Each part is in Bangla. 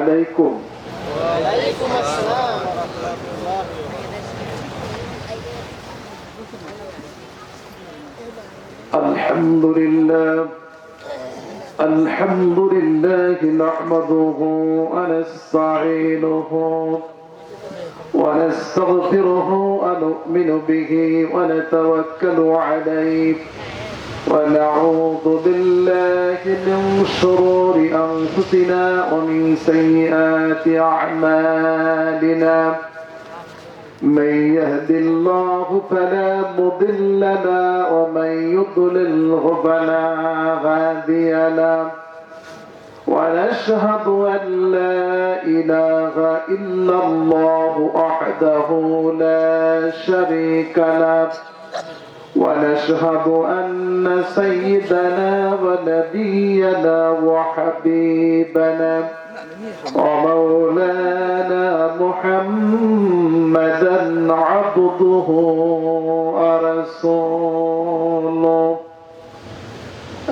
عليكم. وعليكم السلام ورحمة الله الحمد لله الحمد لله نحمده ونستعينه ونستغفره ونؤمن به ونتوكل عليه ونعوذ بالله من شرور أنفسنا ومن سيئات أعمالنا من يهد الله فلا مضل له ومن يضلله فلا هادي له ونشهد أن لا إله إلا الله وحده لا شريك له ونشهد أن سيدنا ونبينا وحبيبنا ومولانا محمدا عبده ورسوله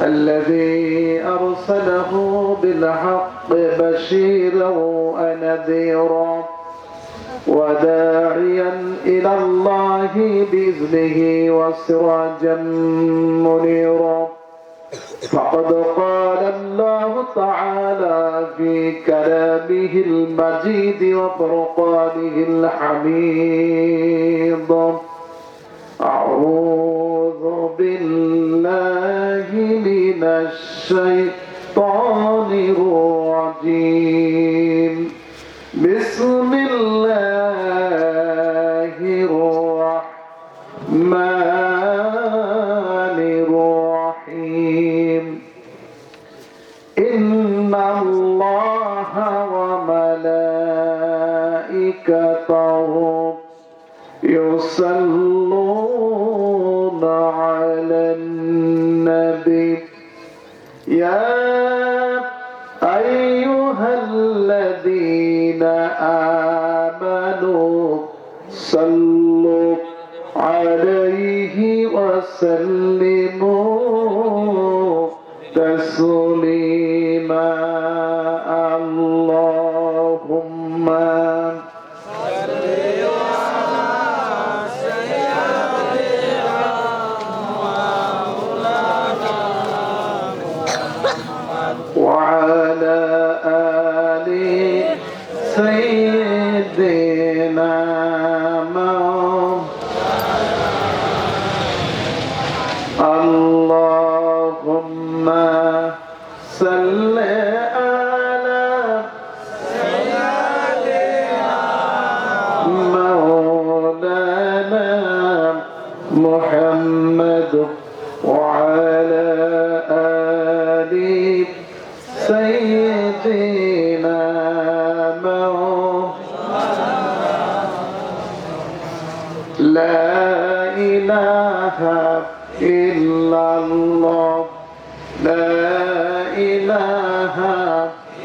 الذي أرسله بالحق بشيرا ونذيرا وداعيا إلى الله بإذنه وسراجا منيرا فقد قال الله تعالى في كلامه المجيد وفرقانه الحميد أعوذ بالله من الشيطان الرجيم بسم الله الرحمن الرحيم إن الله وملائكته يصلون على النبي يا أيها الذين آمنوا صلوا عليه وسلموا تسليما اللهم وعلى آل سيدنا اللهم صل على مولانا محمد وعلى آل سيدنا لا إله إلا الله لا إله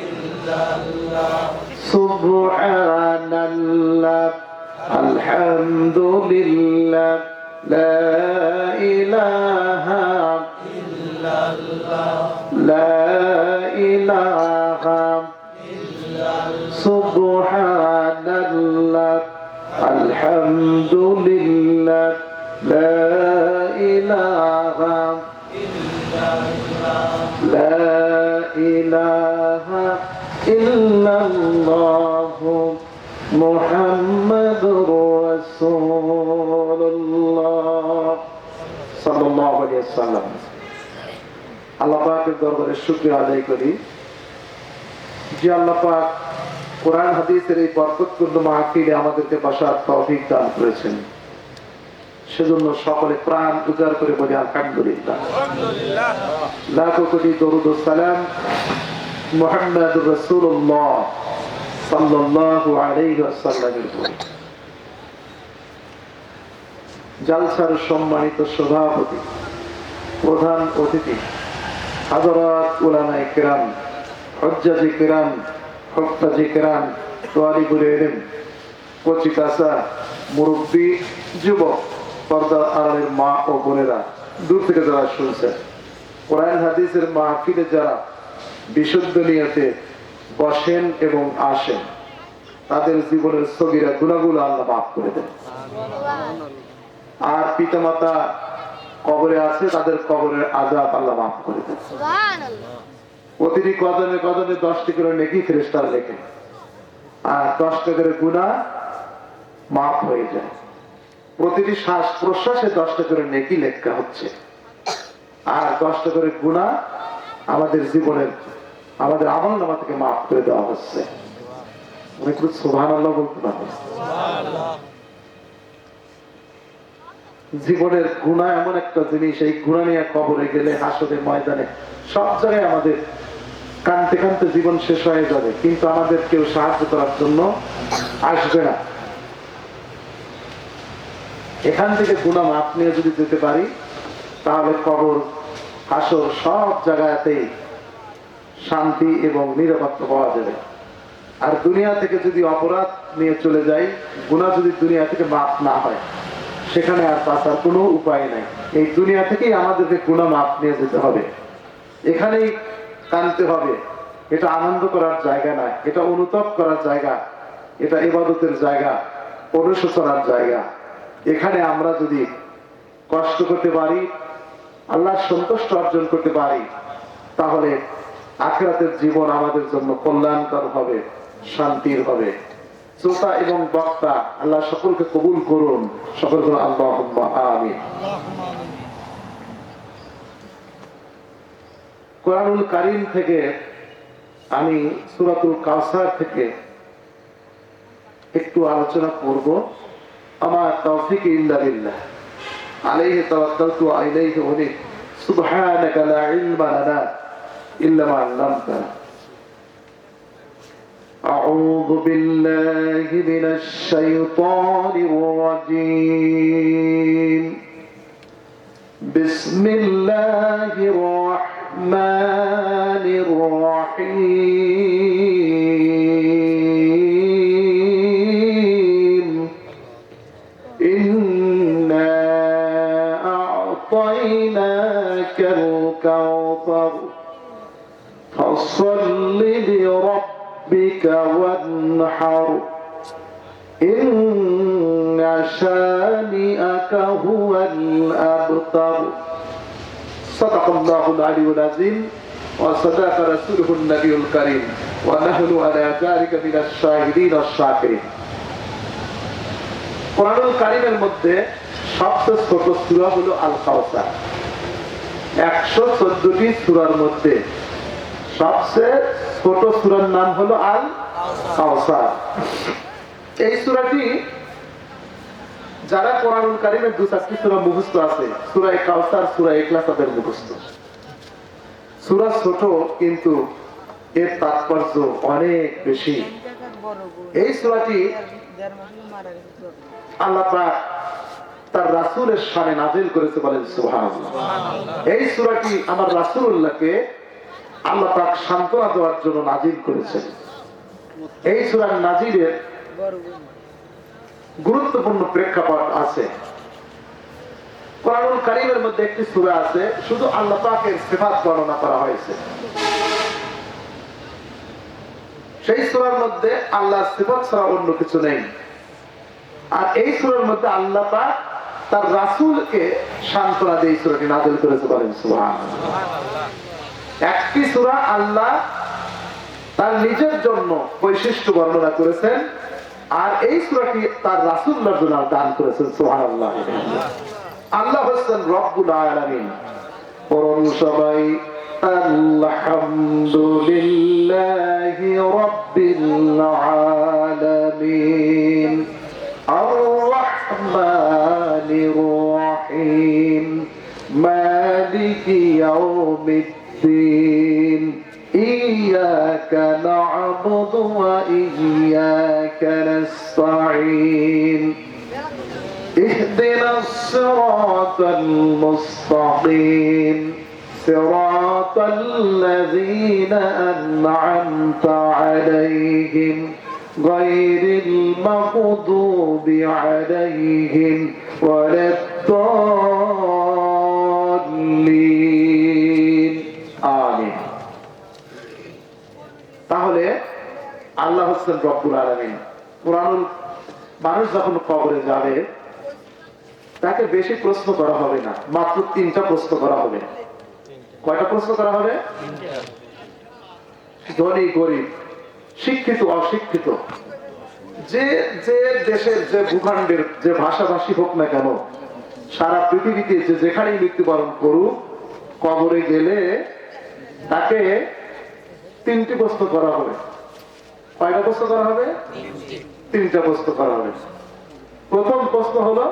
إلا الله سبحان الله الحمد لله لا إله إلا الله لا إله إلا سبحان الله الحمد لله لا إله إلا الله لا إله إلا الله محمد رسول الله صلى الله عليه وسلم আল্লাহ পাকের দরবারে শুকরিয়া আদায় করি যে আল্লাহ পাক কোরআন হাদিসের এই বরকতপূর্ণ মাহফিলে আমাদেরকে বসার তৌফিক দান করেছেন সেজন্য সকলে প্রাণ উজাড় করে বলি আলহামদুলিল্লাহ লাখো কোটি দরুদ ও সালাম মুহাম্মদুর রাসূলুল্লাহ সাল্লাল্লাহু আলাইহি ওয়াসাল্লামের উপর। জালসার সম্মানিত সভাপতি প্রধান অতিথি হযরত উলামায়ে কিরাম হুজ্জাজে কিরাম হুফাজে কিরাম তালিবুল ইলম কচি কাঁচা মুরব্বী যুবক পর্দার আড়ালের মা ও বোনেরা দূর থেকে যারা শুনছেন কোরআন হাদিসের মাহফিলে যারা বিশুদ্ধ নিয়তে বসেন এবং আসেন, তাদের জীবনের সগীরা গুনাহগুলো আল্লাহ মাফ করে দেন। আর পিতামাতা কবরে আছে, তাদের কবরের আযাব আল্লাহ মাফ করে দেন। প্রতিটি কদমে কদমে 10টি করে নেকি ফেরেশতারা লেখে, আর 10টা করে গুনাহ মাফ হয়ে যায়। প্রতিটি শ্বাস প্রশ্বাসে 10টা করে নেকি লেখা হচ্ছে, আর 10টা করে গুনাহ আমাদের জীবনের, আমাদের আমলনামা থেকে মাফ করে দেওয়া হচ্ছে। সুবহানাল্লাহ বলতে পারবো। জীবনের গুনাহ এমন একটা জিনিস, এই গুনাহ নিয়ে কবরে গেলে, হাসরের ময়দানে, সব জায়গায় আমাদের কানতে কানতে জীবন শেষ হয়ে যাবে, কিন্তু আমাদের কেউ সাহায্য করার জন্য আসবে না। এখান থেকে গুনাহ মাফ নিয়ে যদি যেতে পারি, তাহলে কবর, হাসর সব জায়গাতেই শান্তি এবং নিরাপত্তা পাওয়া যাবে। আর দুনিয়া থেকে যদি অপরাধ নিয়ে চলে যাই, গুনাহ যদি দুনিয়া থেকে মাফ না হয়, সেখানে আর বাঁচার কোনো উপায় নাই। এই দুনিয়া থেকেই আমাদেরকে গুনাহ মাফ নিয়ে যেতে হবে, এখানেই কানতে হবে। এটা আনন্দ করার জায়গা না, এটা অনুতাপ করার জায়গা, এটা ইবাদতের জায়গা, অনুশোচনার জায়গা। এখানে আমরা যদি কষ্ট করতে পারি, আল্লাহর সন্তুষ্ট অর্জন করতে পারি, তাহলে আখিরাতের জীবন আমাদের জন্য কল্যাণকর হবে, শান্তির হবে। শ্রোতা এবং বক্তা আল্লাহ সকলকে কবুল করুন, সকল করুন আল্লাহুম্মা আমিন। কোরআনুল কারীম থেকে আমি সূরাতুল কাউসার থেকে একটু আলোচনা করব। আমার তৌফিক ইল্লা বিল্লাহ, আলাইহি তাওয়াক্কালতু ওয়া ইলাইহি উনীব, সুবহানাকা লা ইলমা লানা ইল্লা মা 'আল্লামতানা। أعوذ بالله من الشيطان الرجيم. بسم الله الرحمن الرحيم. إنا أعطيناك الكوثر فصل لربك وانحر إن شانئك هو الأبتر. صدق الله العلي العظيم وصدق رسوله النبي الكريم ونحن على ذلك من الشاهدين الشاكرين. কোরআনুল কারীমের মধ্যে সবচেয়ে ছোট সূরা হলো আল কাউসার। 114টি সূরার মধ্যে সবচেয়ে ছোট সূরার নাম হলো আল কাউসার। এই সূরাটি যারা কোরআনুল কারীমের 2-4টি সূরা মুখস্থ আছে, সূরা কাউসার, সূরা ইখলাস তাদের মুখস্থ। সূরা ছোট, কিন্তু এর তাৎপর্য অনেক বেশি। এই সূরাটি আল্লাহ পাক তার রাসূলের শানে নাযিল করেছে, বলেন সুবহানাল্লাহ। এই সূরাটি আমার রাসূলুল্লাহকে আল্লাহ পাক সান্ত্বনা দেওয়ার জন্য নাযিল করেছেন। এই সূরার নাযিলের গুরুত্বপূর্ণ প্রেক্ষাপট আছে। কোরআনুল কারীমের মধ্যে একটি সূরা আছে শুধু আল্লাহ পাকের সিফাত বর্ণনা করা হয়েছে। সেই সূরার মধ্যে আল্লাহর সিফাত ছাড়া অন্য কিছু নেই। আর এই সূরার মধ্যে আল্লাহ পাক তার রাসূলকে সান্ত্বনা দিয়ে এই সূরাটি নাযিল করেছে, বলেন সুবহানাল্লাহ। একটি সূরা আল্লাহ তার নিজের জন্য বৈশিষ্ট্য বর্ণনা করেছেন, আর এই সূরাটি তার রাসূলুল্লাহর জন্য দান করেছেন, সুবহানাল্লাহ। আল্লাহ হচ্ছেন রব্বুল আলামিন। পরম সবাই আলহামদুলিল্লাহি রাব্বিল আলামিন আর-রাহমানির রাহিম মালিকি ইয়াউমিদ্দিন ইয়্যাকা না'বুদু ওয়া ইয়্যাকা নাস্তাঈন اهدنا الصراط المستقيم صراط الذين أنعمت عليهم غير المغضوب عليهم ولا الضالين آمين. তাহলে করছেন রব্বুল আলামিন। কোরআনুল মানুষ যখন কবরে যাবে তাকে বেশি প্রশ্ন করা হবে না, মাত্র 3টা প্রশ্ন করা হবে। কয়টা প্রশ্ন করা হবে? ধনী গরিব, শিক্ষিত অশিক্ষিত, যে যে দেশের যে ভূখণ্ডের যে ভাষাভাষী হোক না কেন, সারা পৃথিবীতে যে যেখানেই মৃত্যুবরণ করুক, কবরে গেলে তাকে 3টি প্রশ্ন করা হবে। কয়টা প্রশ্ন করা হবে? 3টা প্রশ্ন করা হবে। প্রথম প্রশ্ন হলো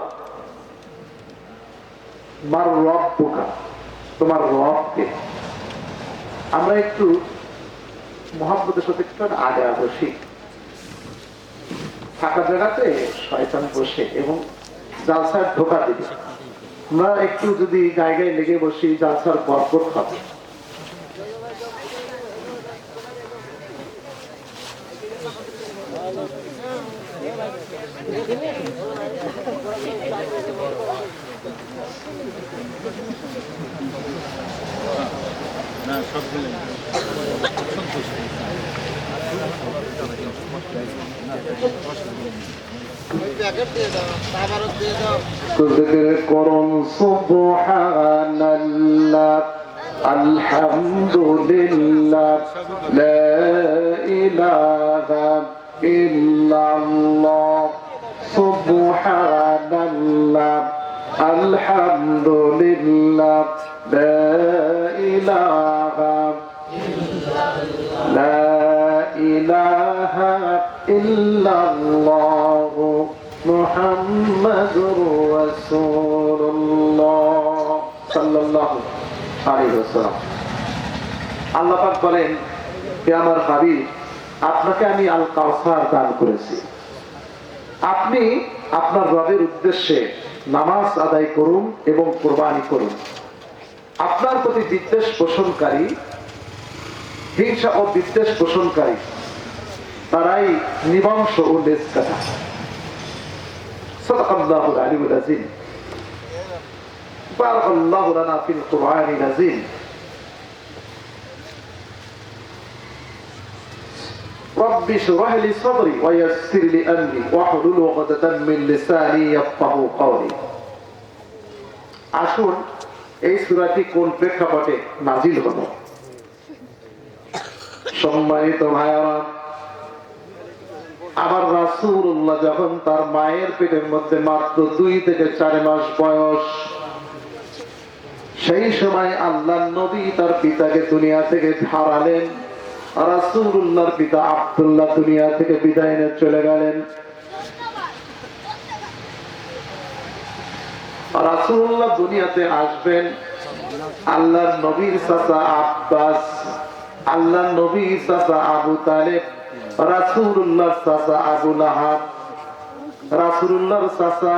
মার রব্বুকা, তোমার রব কে? আমরা একটু মুহাব্বতের সাথে একটু আগে বসি। ফাঁকা জায়গাতে শয়তান বসে এবং জালসার ধোঁকা দিবে। আমরা একটু যদি জায়গায় লেগে বসি, জালসার বরকত হবে। না সব দিলেন করুন সুবহানাল্লাহ, আলহামদুলিল্লাহ, লা ইলাহা ইল্লাল্লাহ, সুবহানাল্লাহ, আলহামদুলিল্লাহ, লা ইলাহা ইল্লাল্লাহ, মুহাম্মাদুর রাসূলুল্লাহ সাল্লাল্লাহু আলাইহি ওয়াসাল্লাম। আল্লাহ পাক বলেন, হে আমার হাবিব, আপনাকে আমি আল কাউসার দান করেছি। আপনি আপনার রবের উদ্দেশ্যে নামাজ আদায় করুন এবং কুরবানি করুন। আপনার প্রতি বিদ্বেষ পোষণকারী, হিংসা ও বিদ্বেষ পোষণকারী তারাই নিবংশ ও লেজ কাটা। সাদাকাল্লাহুল আলিয়্যুল আযীম। বারাকাল্লাহু লানা ফিল কুরআনিল আযীম। رب اشرح لي صدري ويسر لي امري واحلل عقدة من لساني يفقهوا قولي। আসুন এই সূরাটি কোন প্রেক্ষাপটে নাযিল হলো। সম্মানিত ভাইরা, আমার রাসূলুল্লাহ যখন তার মায়ের পেটের মধ্যে মাত্র 2 থেকে 4 মাস বয়স, সেই সময় আল্লাহর নবী তার পিতাকে দুনিয়া থেকে হারালেন। রাসূলুল্লাহর পিতা আব্দুল্লাহ দুনিয়া থেকে বিদায় নিয়ে চলে গেলেন। রাসূলুল্লাহ দুনিয়াতে আসবেন, আল্লাহর নবীর চাচা আব্বাস, আল্লাহর নবীর চাচা আবু তালেব, রাসূলুল্লাহর চাচা আবু লাহাব, রাসূলুল্লাহর চাচা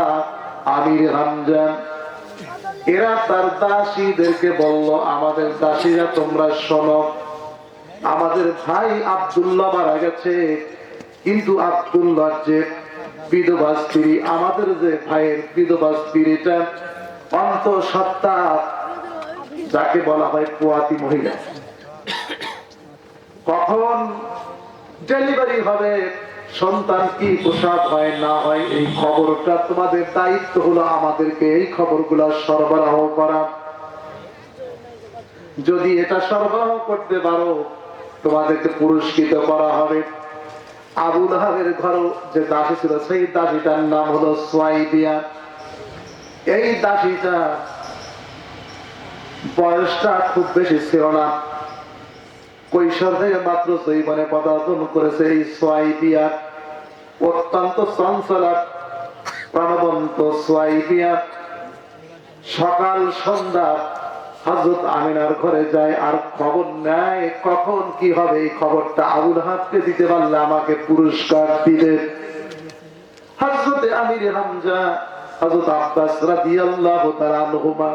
আমির হামজা, এরা তার দাসীদেরকে বলল, আমাদের দাসীরা তোমরা শোনো, আমাদের ভাই আব্দুল্লাহ মারা গেছে, কিন্তু আব্দুল্লাহর যে বিধবা স্ত্রী, আমাদের যে ভাইয়ের বিধবা স্ত্রীটা অন্তঃসত্ত্বা, যাকে বলা হয় পোয়াতি মহিলা, কখন ডেলিভারি হবে, সন্তান কি প্রসব হয় না হয়, এই খবরটা তোমাদের দায়িত্ব হলো আমাদেরকে এই খবরগুলো সরবরাহ করা। যদি এটা সরবরাহ করতে পারো, তোমাদেরকে পুরস্কৃত করা হবে। আবু লাহাবের ঘরে যে দাসী ছিল, সেই দাসীটার নাম হলো সুয়াইবিয়া। এই দাসীটা বয়সটা খুব বেশি ছিল না, কৈশোর থেকে মাত্র যৌবনে পদার্পণ করেছে। এই সুয়াইবিয়া অত্যন্ত চঞ্চলা প্রাণবন্ত সুয়াইবিয়া সকাল সন্ধ্যা হযরত আমিনার ঘরে যায় আর খবর নেয় কখন কি হবে। এই খবরটা আবু লাহাবকে দিতে পারলে আমাকে পুরস্কার দিবে। হযরত আমির হামজা, হযরত আব্বাস রাদিয়াল্লাহু তাআলা আনহুমা,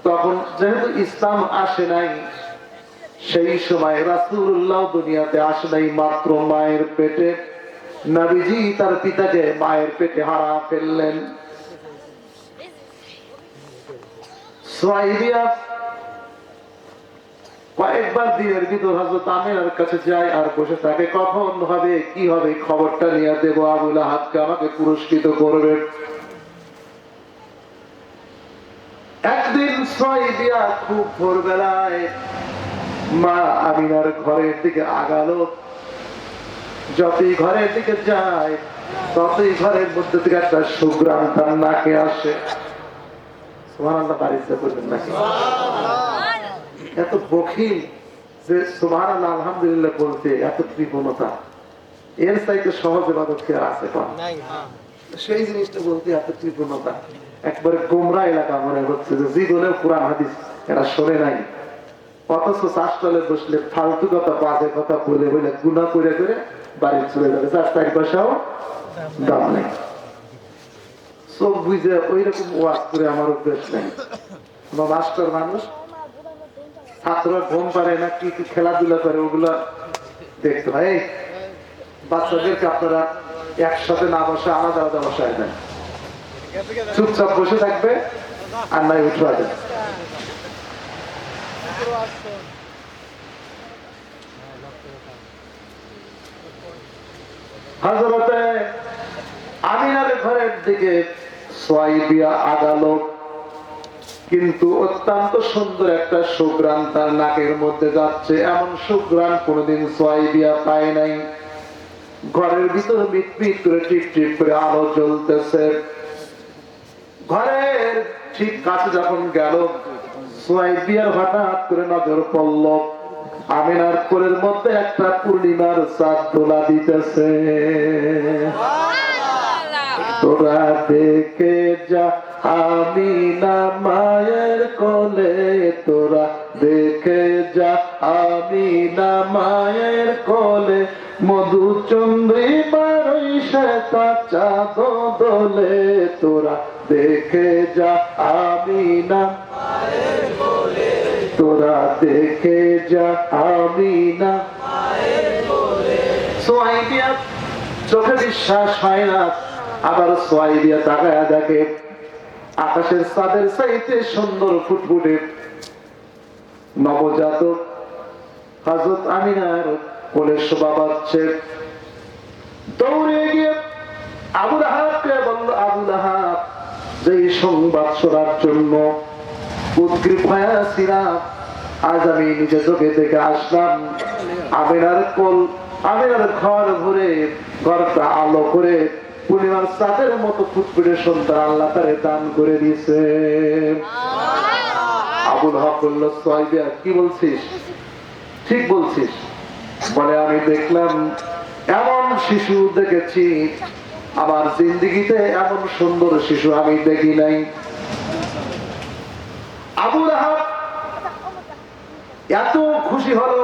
তখন যেহেতু ইসলাম আসে নাই, সেই সময় রাসূলুল্লাহ দুনিয়াতে আসে নাই, মাত্র মায়ের পেটে নবীজি তার পিতাকে মায়ের পেটে হারা ফেললেন। সুয়াইবিয়া কয়েকবার দিনের ভিতর হযরত আমিনার কাছে যায় আর বসে থাকে, কখন হবে কি হবে খবরটা নিয়ে দেব, আবু লাহাবকে আমাকে পুরস্কৃত করবে। একদিন সুয়াইবিয়া খুব ভোরবেলায় মা আমিনার ঘরের দিকে আগালো। যতই ঘরের দিকে যায় ততই ঘরের মধ্যে থেকে একটা সুঘ্রাণ তার নাকে আসে। সুবহানাল্লাহ, বাড়িতে বলবেন নাকি? এত বখিল যে সুবহানাল্লাহ আলহামদুলিল্লাহ বলতে এত কৃপণতা, এর চাইতে সহজ ইবাদত কি আছে? সেই জিনিসটা বলতে এত কৃপণতা, একবারে গোমরা এলাকা মনে হচ্ছে যে জীবনেও কোরআন হাদিস এরা শোনে নাই, অথচ চাষতলে বসলে ফালতু কথা বাজে কথা বলে বলে গুনাহ করে করে বাড়ি চলে যাবে, যার 4 পয়সাও দাম নেই। চোখ বুঝে ওই রকম ওয়াজ করে আমার অভ্যেস নেই। মাস্টার মানুষ, ছাত্ররা ঘুম পারে না, কি কি খেলাধুলা করে ওগুলা দেখতে হয়। বাচ্চাদেরকে আপনারা একসাথে না বসে আলাদা আলাদা বসায় দেন, চুপচাপ বসে থাকবে আর নাই উঠে দেন। হযরতে আমিনার ঘরের দিকে সুয়াইবিয়া আগালো, কিন্তু অত্যন্ত সুন্দর একটা সুঘ্রাণ তার নাকের মধ্যে যাচ্ছে। এমন সুঘ্রাণ কোনোদিন সুয়াইবিয়া পায় নাই। ঘরের ভিতরে মিটমিট করে টিপ টিপ করে আলো জ্বলতেছে। ঘরের ঠিক কাছে যখন গেল, সুয়াইবিয়ার হঠাৎ করে নজর পড়ল আমিনার কোলের মধ্যে একটা পূর্ণিমার চাঁদ দোলা দিতেছে। তোরা দেখে যা আমিনা মায়ের কোলে, তোরা দেখে যা আমিনা মায়ের কোলে, মধু চন্দ্রিমার শ্বেতা চাঁদ দোলে, তোরা দেখে যা আমিনা মায়ের কোলে, তোরা দেখে যা আমিনা মায়ের কোলে। সুয়াইবিয়া চোখে বিশ্বাস হয় না, আবার সুয়াইবিয়া তাকায়া দেখে আকাশের চাঁদের চাইতে সুন্দর ফুটফুটে নবজাতক হযরত আমিনার কোলে শোভা পাচ্ছে। দৌড়ে গিয়ে আবু লাহাবকে বলল, আবু লাহাব, যে সংবাদ শোনার জন্য উদ্গ্রীব হয়ে ছিলাম, আজ আমি নিজে চোখে থেকে আসলাম। আমিনার কোল, আমিনার ঘর ভরে, ঘরটা আলো করে পূর্ণিমার চাঁদের মতো ফুটফুটে সন্তান আল্লাহ তারে দান করে দিয়েছে। আবু লাহাব বলল, সুয়াইবিয়া কি বলছিস? ঠিক বলছিস। বলে, আমি দেখলাম এমন শিশু দেখেছি, আমার জিন্দেগিতে এমন সুন্দর শিশু আমি দেখি নাই। আবু লাহাব এত খুশি হলো,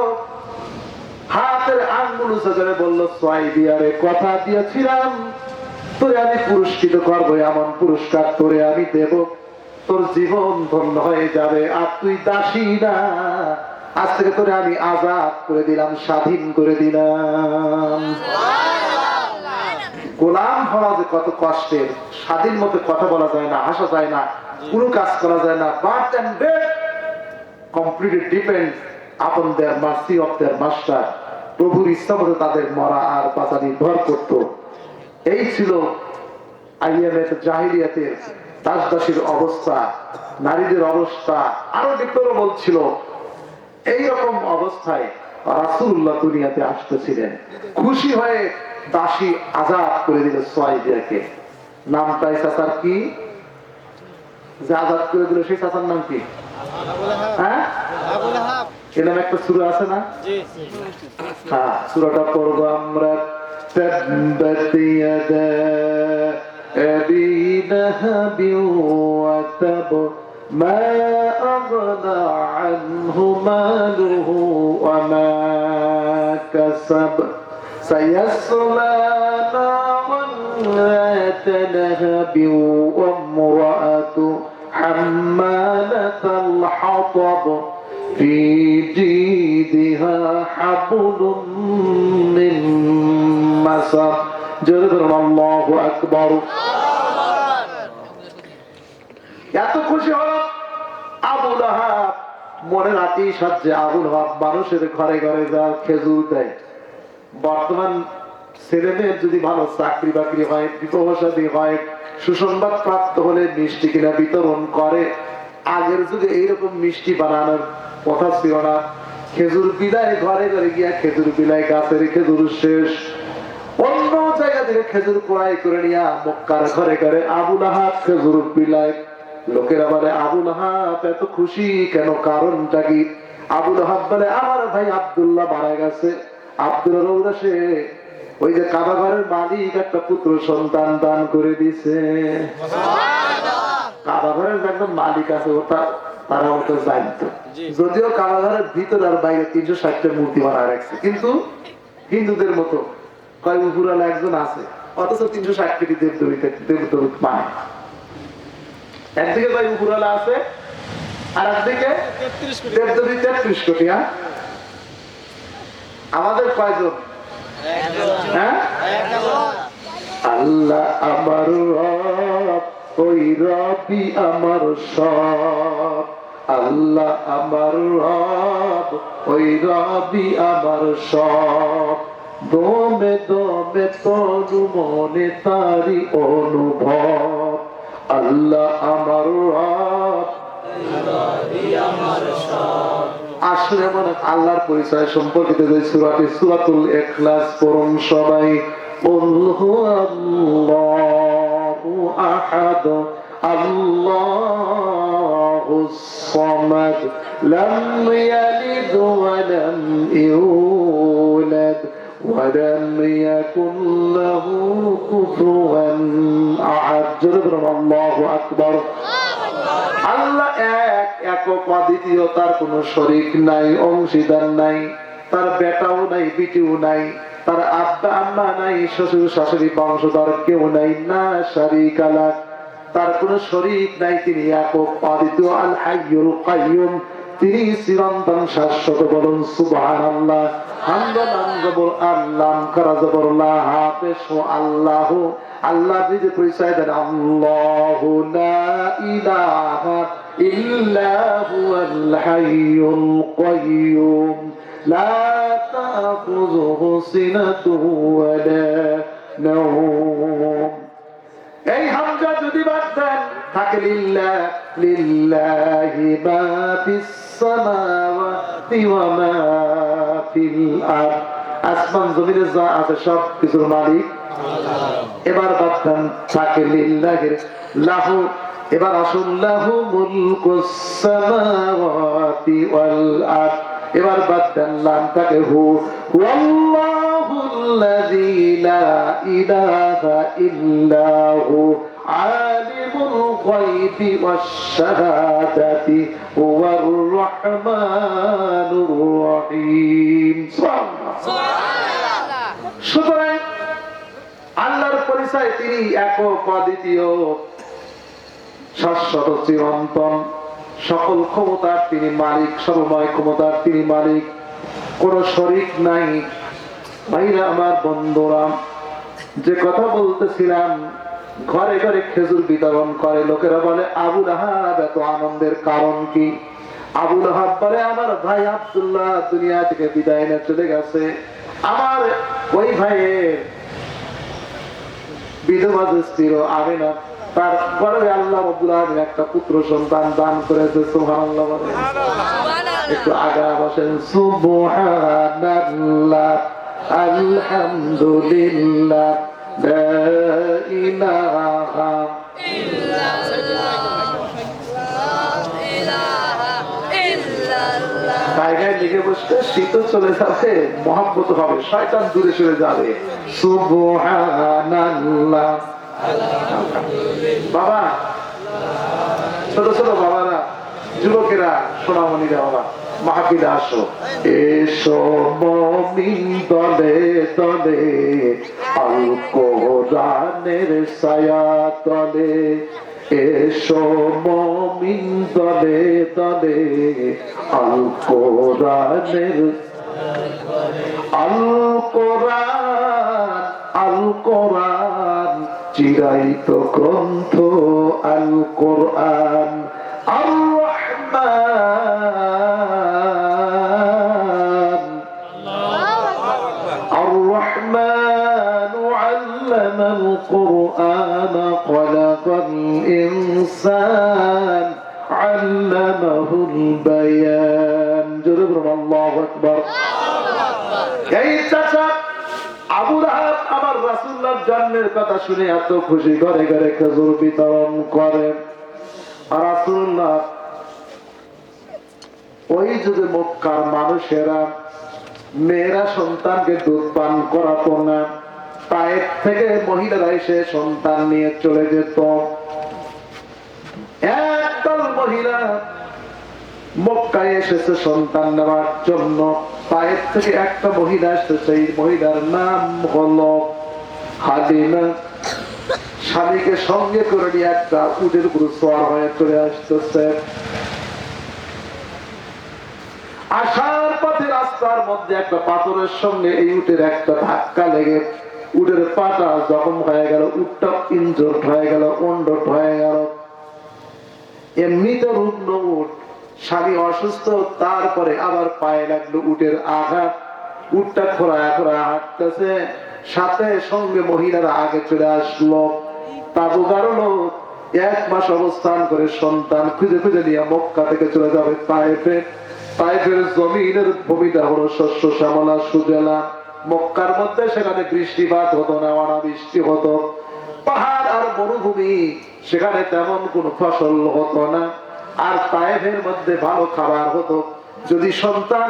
হাতের আঙ্গুল উঁচু করে বলল, সুয়াইবিয়ারে কথা দিয়েছিলাম তোরে আমি পুরস্কৃত করবো, এমন পুরস্কার তোরে আমি দেব, তোর জীবন ধন্য হয়ে যাবে। আর তুই দাসী না, আজ থেকে তোরে আমি আজাদ করে দিলাম, স্বাধীন করে দিলাম। গোলাম হওয়া যে কত কষ্টের, স্বাধীন মতো কথা বলা যায় না, হাসা যায় না, কোনো কাজ করা যায় না, but and death completely depends upon their mercy of their master। প্রভুর ইচ্ছা মতো তাদের মরা আর বাঁচা নির্ভর করত। এই ছিল আইয়ামের জাহিলিয়াতের দাসদাসীর অবস্থা, নারীদের অবস্থা। আরো ডিপ্লোর বলছিল, এইরকম অবস্থায় রাসূলুল্লাহ দুনিয়াতে আসতেছিলেন। খুশি হয়ে দাসী আজাদ করে দিল সুয়াইবিয়াকে। নামটাই চাচার কি, যে আজাদ করে দিল সেই চাচার নাম কি? হ্যাঁ, এরকম একটা সূরা আছে না? হ্যাঁ, সূরাটা পড়বো আমরা। তাব্বাত ইয়াদা আবি লাহাব ওয়া তাব মা আগনা আনহু মালুহু ওয়া মা কাসাব সায়াসলা নারান যাতা লাহাব ওয়া ইমরাআতু حمالة الحطب في جيدها حبل من مسد جرد الله أكبر। এত খুশি হল আবু লাহাব মনে রাতি সাজে আবুল হক মানুষের ঘরে ঘরে যা খেজুর দেয়। বর্তমান ছেলে মেয়ের যদি ভালো চাকরি বাকরি হয়, বিবাহসাদী হয়, সুসংবাদ প্রাপ্ত হলে মিষ্টি কিনা বিতরণ করে। আগের যুগে এইরকম মিষ্টি বানানোর কথা ছিল না। খেজুর বিলায় ঘরে ঘরে গিয়া খেজুর বিলায় গাছের খেজুর শেষ, অন্য জায়গা থেকে খেজুর ক্রয় করে নিয়ে মক্কার ঘরে ঘরে আবুল আহাব খেজুর বিলায়। লোকেরা বলে আবুল আহাব এত খুশি কেন, কারণটা কি? আবুল আহাব বলে আমার ভাই আব্দুল্লাহ মারা গেছে। আব্দুল্লাহ উদ্দেশ্যে ওই যে কাবা ঘরের মালিক একটা পুত্র সন্তান দান করে দিছে। কাবা ঘরের একদম মালিক আছে, ওটা তারা ওটা জানতো। যদিও কাবা ঘরের ভিতর আর বাইরে 360টা মূর্তি বানায় রাখছে, কিন্তু হিন্দুদের মতো কয় উপরালা একজন আছে, অথচ 360 দেবদেবী মানে। একদিকে কয় উপরালা আছে, আর একদিকে দেবদেবী 33 কোটি। আমাদের কয়জন? হ্যাঁ, আল্লাহ আমার রব, ওই রবি আমার সব। আল্লাহ আমার রব, ওই রবি আমার সব। দমে দমে তনু মনে তারি অনুভব। আল্লাহ আমার রব, আসলে মানে আল্লাহর পরিচয় সম্পর্কিত যে সূরাটি সূরাতুল ইখলাস পড়ুন সবাই। কুল হুয়াল্লাহু আহাদ, আল্লাহুস সামাদ, লাম ইয়ালিদ ওয়া লাম ইউলাদ ওয়া লাম ইয়াকুল লাহু কুফুয়ান আহাদ। আল্লাহু আকবার। আল্লাহ এক, একক, অদ্বিতীয়, তার কোন শরীক নাই, অংশীদার নাই, তার বেটাও নাই, বিটিও নাই, তার আব্বা আম্মা নাই, শ্বশুর শাশুড়ি বংশধর কেউ নাই, না শারীকা লাহ, তার কোন শরীক নাই। তিনি একক, অদ্বিতীয়, আল হাইয়ুল কাইয়ুম, তিনি চিরন্তন শাশ্বত। বলুন সুবহানাল্লাহ। হামদান আনজাবুল আল্লাহ কারাজাবুল লা হাফেজ আল্লাহ। আল্লাহ নিজে পরিচয় দেন, আল্লাহু লা ইলাহা ইল্লা হুয়াল হাইয়ুল কাইয়ুম লা তাখুযুহু সিনাতুন ওয়া লা নাওম। এই হামজা যদি বাদ দেন থাকে লিল্লাহ, লিল্লাহি মা ফিস সামাওয়াতি ওয়া মা ফিল আরদ। আসমান জমিনে যা আছে সব কিছুর মালিক আল্লাহ। এবার বাদ দেন থাকে লিল্লাহির লাহু। এবার আসুন লাহু মুলকুস সামাওয়াতি ওয়াল আরদ। এবার বাদ দেন লাম থাকে হু। ওয়াল্লাহুল্লাযী লা ইলাহা ইল্লা হু আলিমুল গায়বি ওয়াশ শাহাদাতি হুয়ার রাহমানুর রহিম। সুবহানাল্লাহ। সুতরাং আল্লাহর পরিচয় তিনি একক, অদ্বিতীয়, শাশ্বত, চিরন্তন, সকল ক্ষমতার তিনি মালিক, সর্বময় ক্ষমতার তিনি মালিক, কোন শরীক নাই। ভাইরা আমার, বন্ধুরা, যে কথা বলতেছিলাম, ঘরে ঘরে খেজুর বিতরণ করে। লোকেরা বলে আবুল আহাব এত আনন্দের কারণ কি? আবুল আহাব বলে আমার ভাই আব্দুল্লাহ দুনিয়া থেকে বিদায় নিয়ে চলে গেছে। আমার ওই ভাইয়ের বিধবা ছিল আমেনা, তার ঘরে আল্লাহ রাব্বুল আলামিন একটা পুত্র সন্তান দান করেছে। সুবহানাল্লাহ বলেন। একটু আগা বসেন। সুবহানাল্লাহ, আলহামদুলিল্লাহ, লা ইলাহা ইল্লাল্লাহ। জায়গায় লেগে বসতে শীত চলে যাবে, মহব্বত হবে, শয়তান দূরে সরে যাবে। সুবহানাল্লাহ। বাবা, ছোট ছোট বাবারা, যুবকেরা, সোনামণিরা, বাবা মাহফিলে আসো। এসো মুমিন দলে দলে, আল কোরআনের ছায়া তলে। এসো মুমিন দলে দলে, আল কোরআনের, আল কোরআন, আল কোরআন চিরায়িত গ্রন্থ, আল কোরআন আর রহমান আল্লামাহুল বায়ান। জোরে বলুন আল্লাহু আকবার। এই চাচা আবু লাহাব আমার রাসূলুল্লাহর জন্মের কথা শুনে এত খুশি, ঘরে ঘরে খেজুর বিতরণ করেন। আর রাসূলুল্লাহ ওই যুগে মক্কার মানুষেরা মেয়েরা সন্তানকে দুধ পান করাতো না, তায়েফ থেকে মহিলারা এসে সন্তান নিয়ে চলে যেত। একদল মহিলা মক্কায় এসেছে সন্তান নেওয়ার জন্য। তায়েফ থেকে একটা মহিলা এসেছে, এই মহিলার নাম হলো হালিমা। স্বামীকে সঙ্গে করে নিয়ে একটা উটের উপর সওয়ার হয়ে চলে আসতেছে। আসার পথে রাস্তার মধ্যে একটা পাথরের সঙ্গে এই উটের একটা ধাক্কা লেগে উটের পাটা জখম হয়ে গেল, উটটা ইনজোর্ড হয়ে গেল, ওন্ডট হয়ে গেল। এমনিতে রুগ্ন উট, স্বামী অসুস্থ, তারপরে আবার পায়ে লাগলো উটের আঘাত, উটটা খোঁড়ায় খোঁড়ায় হাঁটতেছে। সাথে সঙ্গে মহিলারা আগে চলে আসলো, তাবু গাড়লো। 1 মাস অবস্থান করে সন্তান খুঁজে খুঁজে নিয়ে মক্কা থেকে চলে যাবে তায়েফে। তায়েফের জমিনের ভূমিটা হলো শস্য শ্যামলা সুজলা। মক্কার মধ্যে সেখানে বৃষ্টিপাত হতো না, অনাবৃষ্টি হতো। পাহাড় আর মরুভূমি, সেখানে তেমন কোনো ফসল হতো না। আর তায়েফের মধ্যে ভালো খাবার হতো। যদি সন্তান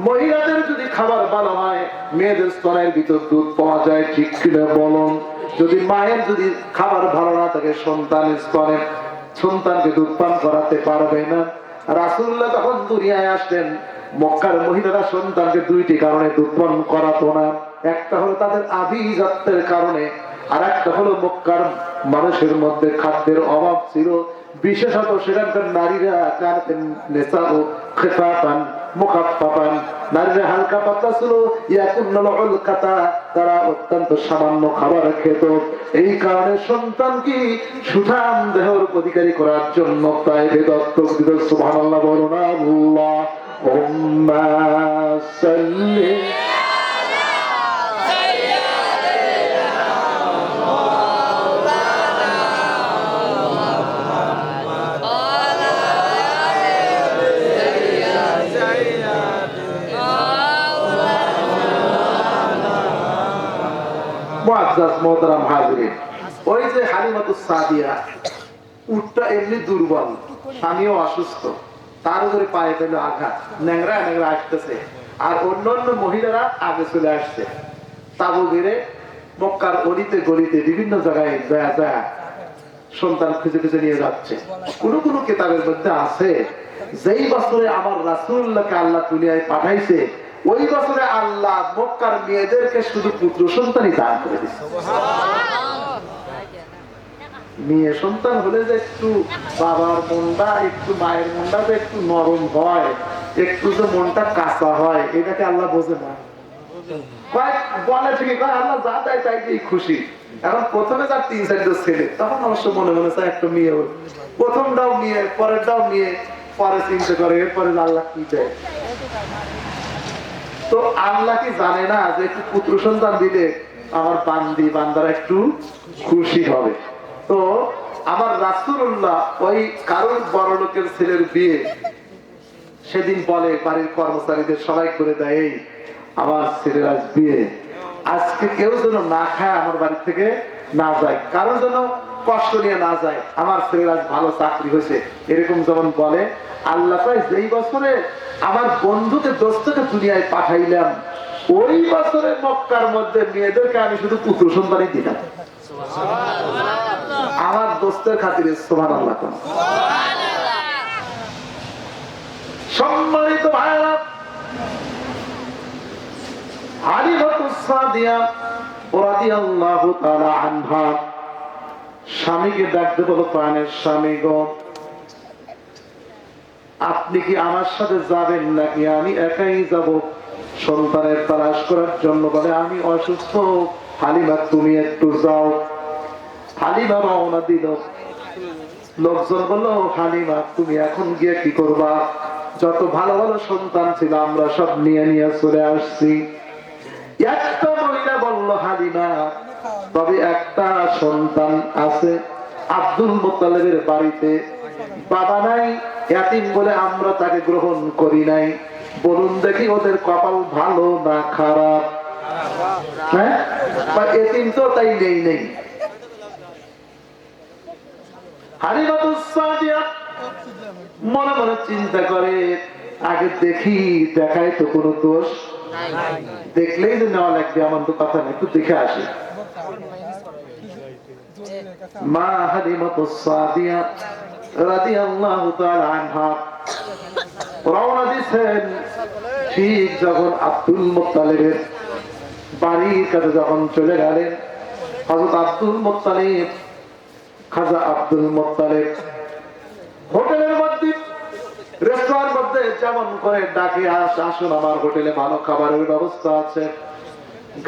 মহিলাদের যদি খাবার ভালো হয়, মেয়েদের স্তনের ভিতর দুধ পাওয়া যায়, ঠিক কিনা বলুন? যদি মায়ের যদি খাবার ভালো না থাকে, সন্তানকে দুধ পান করাতে পারবে না। রাসূলুল্লাহ যখন দুনিয়ায় আসলেন, মক্কার মহিলারা সন্তানকে 2টি কারণে দুধ পান করাতো না। একটা হলো তাদের আভিজাত্যের কারণে, আর একটা হলো মক্কার মানুষের মধ্যে খাদ্যের অভাব ছিল। বিশেষত সেখানকার নারীরা কানাতেন নিসাউ খিফাফান মুখাফফাফান, নারীরা হালকা পাতলা ছিল। ইয়াকুন্নাল উলকাতা, তারা অত্যন্ত সামান্য খাবার খেত। এই কারণে সন্তানকে সুঠাম দেহের অধিকারী করার জন্য তায়েফে দত্তক দিত। সুবহানাল্লাহ বলুন। আল্লাহুম্মা সাল্লি মুআজ্জাজ মোহতারাম হাজিরিন। ওই যে হালিমাতুস সাদিয়া, উটটা এমনি দুর্বল, স্বামীও অসুস্থ, তার উপরে পায়ে পেল আঘাত, ন্যাংরা ন্যাংরা আসতেছে। আর অন্যান্য মহিলারা আগে চলে আসছে, তাবু ঘিরে মক্কার অলিতে গলিতে বিভিন্ন জায়গায় যায় যায় সন্তান খুঁজে খুঁজে নিয়ে যাচ্ছে। কোন কোন কিতাবের মধ্যে আছে, যেই বছরে আমার রাসূলুল্লাহকে আল্লাহ দুনিয়ায় পাঠাইছে, ওই বছরে আল্লাহ মক্কার মেয়েদেরকে শুধু পুত্র সন্তানই দান করে দিয়েছে। মেয়ে সন্তান হলে যে একটু বাবার মনটা, একটু মায়ের মনটা যে একটু নরম হয়, একটু যে মনটা কাঁচা হয়, এটাকে আল্লাহ বোঝে না। বলে ঠিকই, আল্লাহ যা দেয় তাই দিয়ে খুশি। এখন প্রথমে যার 3-4টা ছেলে, তখন অবশ্য মনে মনে চায় একটা মেয়ে হল। প্রথমটাও মেয়ে, পরেরটাও মেয়ে, পরে চিন্তা করে এরপরে আল্লাহ কি দেয়। তো আল্লাহ কি জানে না যে একটু পুত্র সন্তান দিলে আমার বান্দারা একটু খুশি হবে? তো আমার রাসূলুল্লাহ ওই কারণ বড় লোকের ছেলের বিয়ে সেদিন বলে বাড়ির কর্মচারীদের সবাই করে দেয়, এই আমার ছেলের আজ বিয়ে, আজকে কেউ যেন না খায় আমার বাড়ি থেকে না যায়, কারো যেন কষ্ট নিয়ে না যায়, আমার ছেলের আজ ভালো চাকরি হয়েছে, এরকম যেমন বলে। আল্লাহ কয় যেই বছরে আমার বন্ধুকে দোস্তকে দুনিয়ায় পাঠাইলাম, ওই বছরে মক্কার মধ্যে মেয়েদেরকে আমি শুধু পুত্র সন্তানই দিলাম আমার দোস্তের খাতিরে। সুবহানাল্লাহ। সম্মানিত ভাইরা, হালিমাতুস সাদিয়া রাদিয়াল্লাহু তাআলা আনহা স্বামীকে ডাকতে বলো, প্রাণের স্বামী গো, আপনি কি আমার সাথে যাবেন নাকি আমি একাই যাব সন্তানের তালাশ করার জন্য? বলে আমি অসুস্থ, হালিমা তুমি একটু যাও। হালিমা রওনা দিল। লোকজন বললো, হালিমা তুমি এখন গিয়ে কি করবা? যত ভালো ভালো সন্তান ছিল আমরা সব নিয়ে নিয়ে চলে আসছি। একটা মহিলা বলল, হালিমা তবে একটা সন্তান আছে, আব্দুল মুত্তালিবের বাড়িতে বাবা নাই, এতিম বলে আমরা তাকে গ্রহণ করি নাই। বলুন দেখি ওদের কপাল ভালো না খারাপ? হ্যাঁ, বা এতিম তো তাই নেই। হালিমাতুস সাদিয়া মনে মনে চিন্তা করে, আগে দেখি, দেখায় তো কোনো দোষ দেখলেই যে নেওয়া লাগবে আমার তো কথা নেই, একটু দেখে আসি। মা হালিমাতুস সাদিয়া রাদিয়াল্লাহু তাআলা আনহা রওনা দিয়েছেন। ঠিক যখন আব্দুল মুত্তালিবের বাড়ির কাছে যখন চলে গেলেন, হযরত আব্দুল মুত্তালিব, খাজা আব্দুল মুত্তালিব হোটেলের মধ্যে, রেস্তোরাঁর মধ্যে যেমন করে ডাকে, আসুন আমার হোটেলে ভালো খাবারের ব্যবস্থা আছে।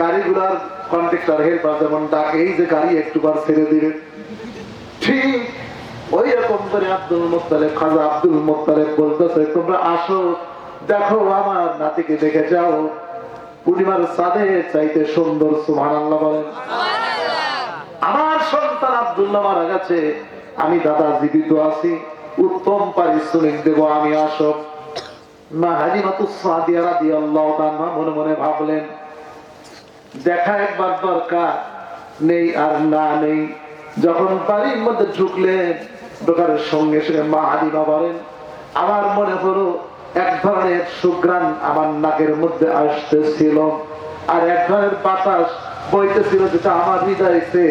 গাড়িগুলার কন্ট্রাক্টর হেল্পার যেমন ডাকে, এই যে গাড়ি একটুবার ছেড়ে দিবে, ঠিক ওই রকম করে আব্দুল মুত্তালিব, খাজা আব্দুল মুত্তালিব বলতেছে, তোমরা আসো, দেখো আমার নাতিকে দেখে যাও, পূর্ণিমার চাঁদের চাইতে সুন্দর। সুবহানাল্লাহ বলেন। আমার সন্তান আব্দুল্লাহ মারা গেছে, আমি দাদা জীবিত আছি, উত্তম পারিশ্রমিক দেব, আমি আসো। মা হালিমাতুস সাদিয়া রাদিয়াল্লাহু তাআলা মনে মনে ভাবলেন, দেখা একবার দরকার, নেই আর না নেই। যখন বাড়ির মধ্যে ঢুকলেন, ঢোকার সঙ্গে সঙ্গে মা হালিমা বলেন, আমার মনে হলো এক ধরনের সুঘ্রাণ আমার নাকের মধ্যে আসতেছিল, আর এক ধরনের বাতাস বইতেছিল, যেটা আমার হৃদয়কে,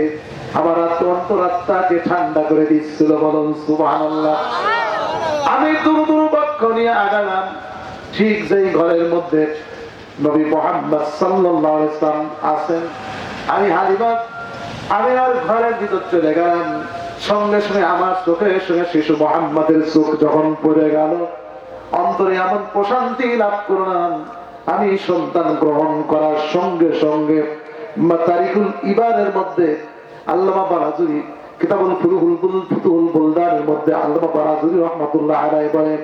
আমার অন্তরাত্মাকে ঠান্ডা করে দিচ্ছিল। বলুন সুবহানাল্লাহ। আমি দুরু বক্ষ নিয়ে আগালাম, ঠিক যেই ঘরের মধ্যে নবী মুহাম্মদ সাল্লাল্লাহু আলাইহি ওয়াসাল্লাম আছেন, আমি হালিমা, আমি আর ঘরের ভিতর চলে গেলাম। সঙ্গে সঙ্গে আমার চোখের সঙ্গে শিশু মুহাম্মাদের চোখ যখন পড়ে গেল, অন্তরে এমন প্রশান্তি লাভ করলাম, আমি সন্তান গ্রহণ করার সঙ্গে সঙ্গে তারিকুল ইবানের মধ্যে আল্লামা বারাজুরি, কিতাবুল ফুতুহুল বুলদানের মধ্যে আল্লামা বারাজুরি রাহমাতুল্লাহ আলাইহি বলেন,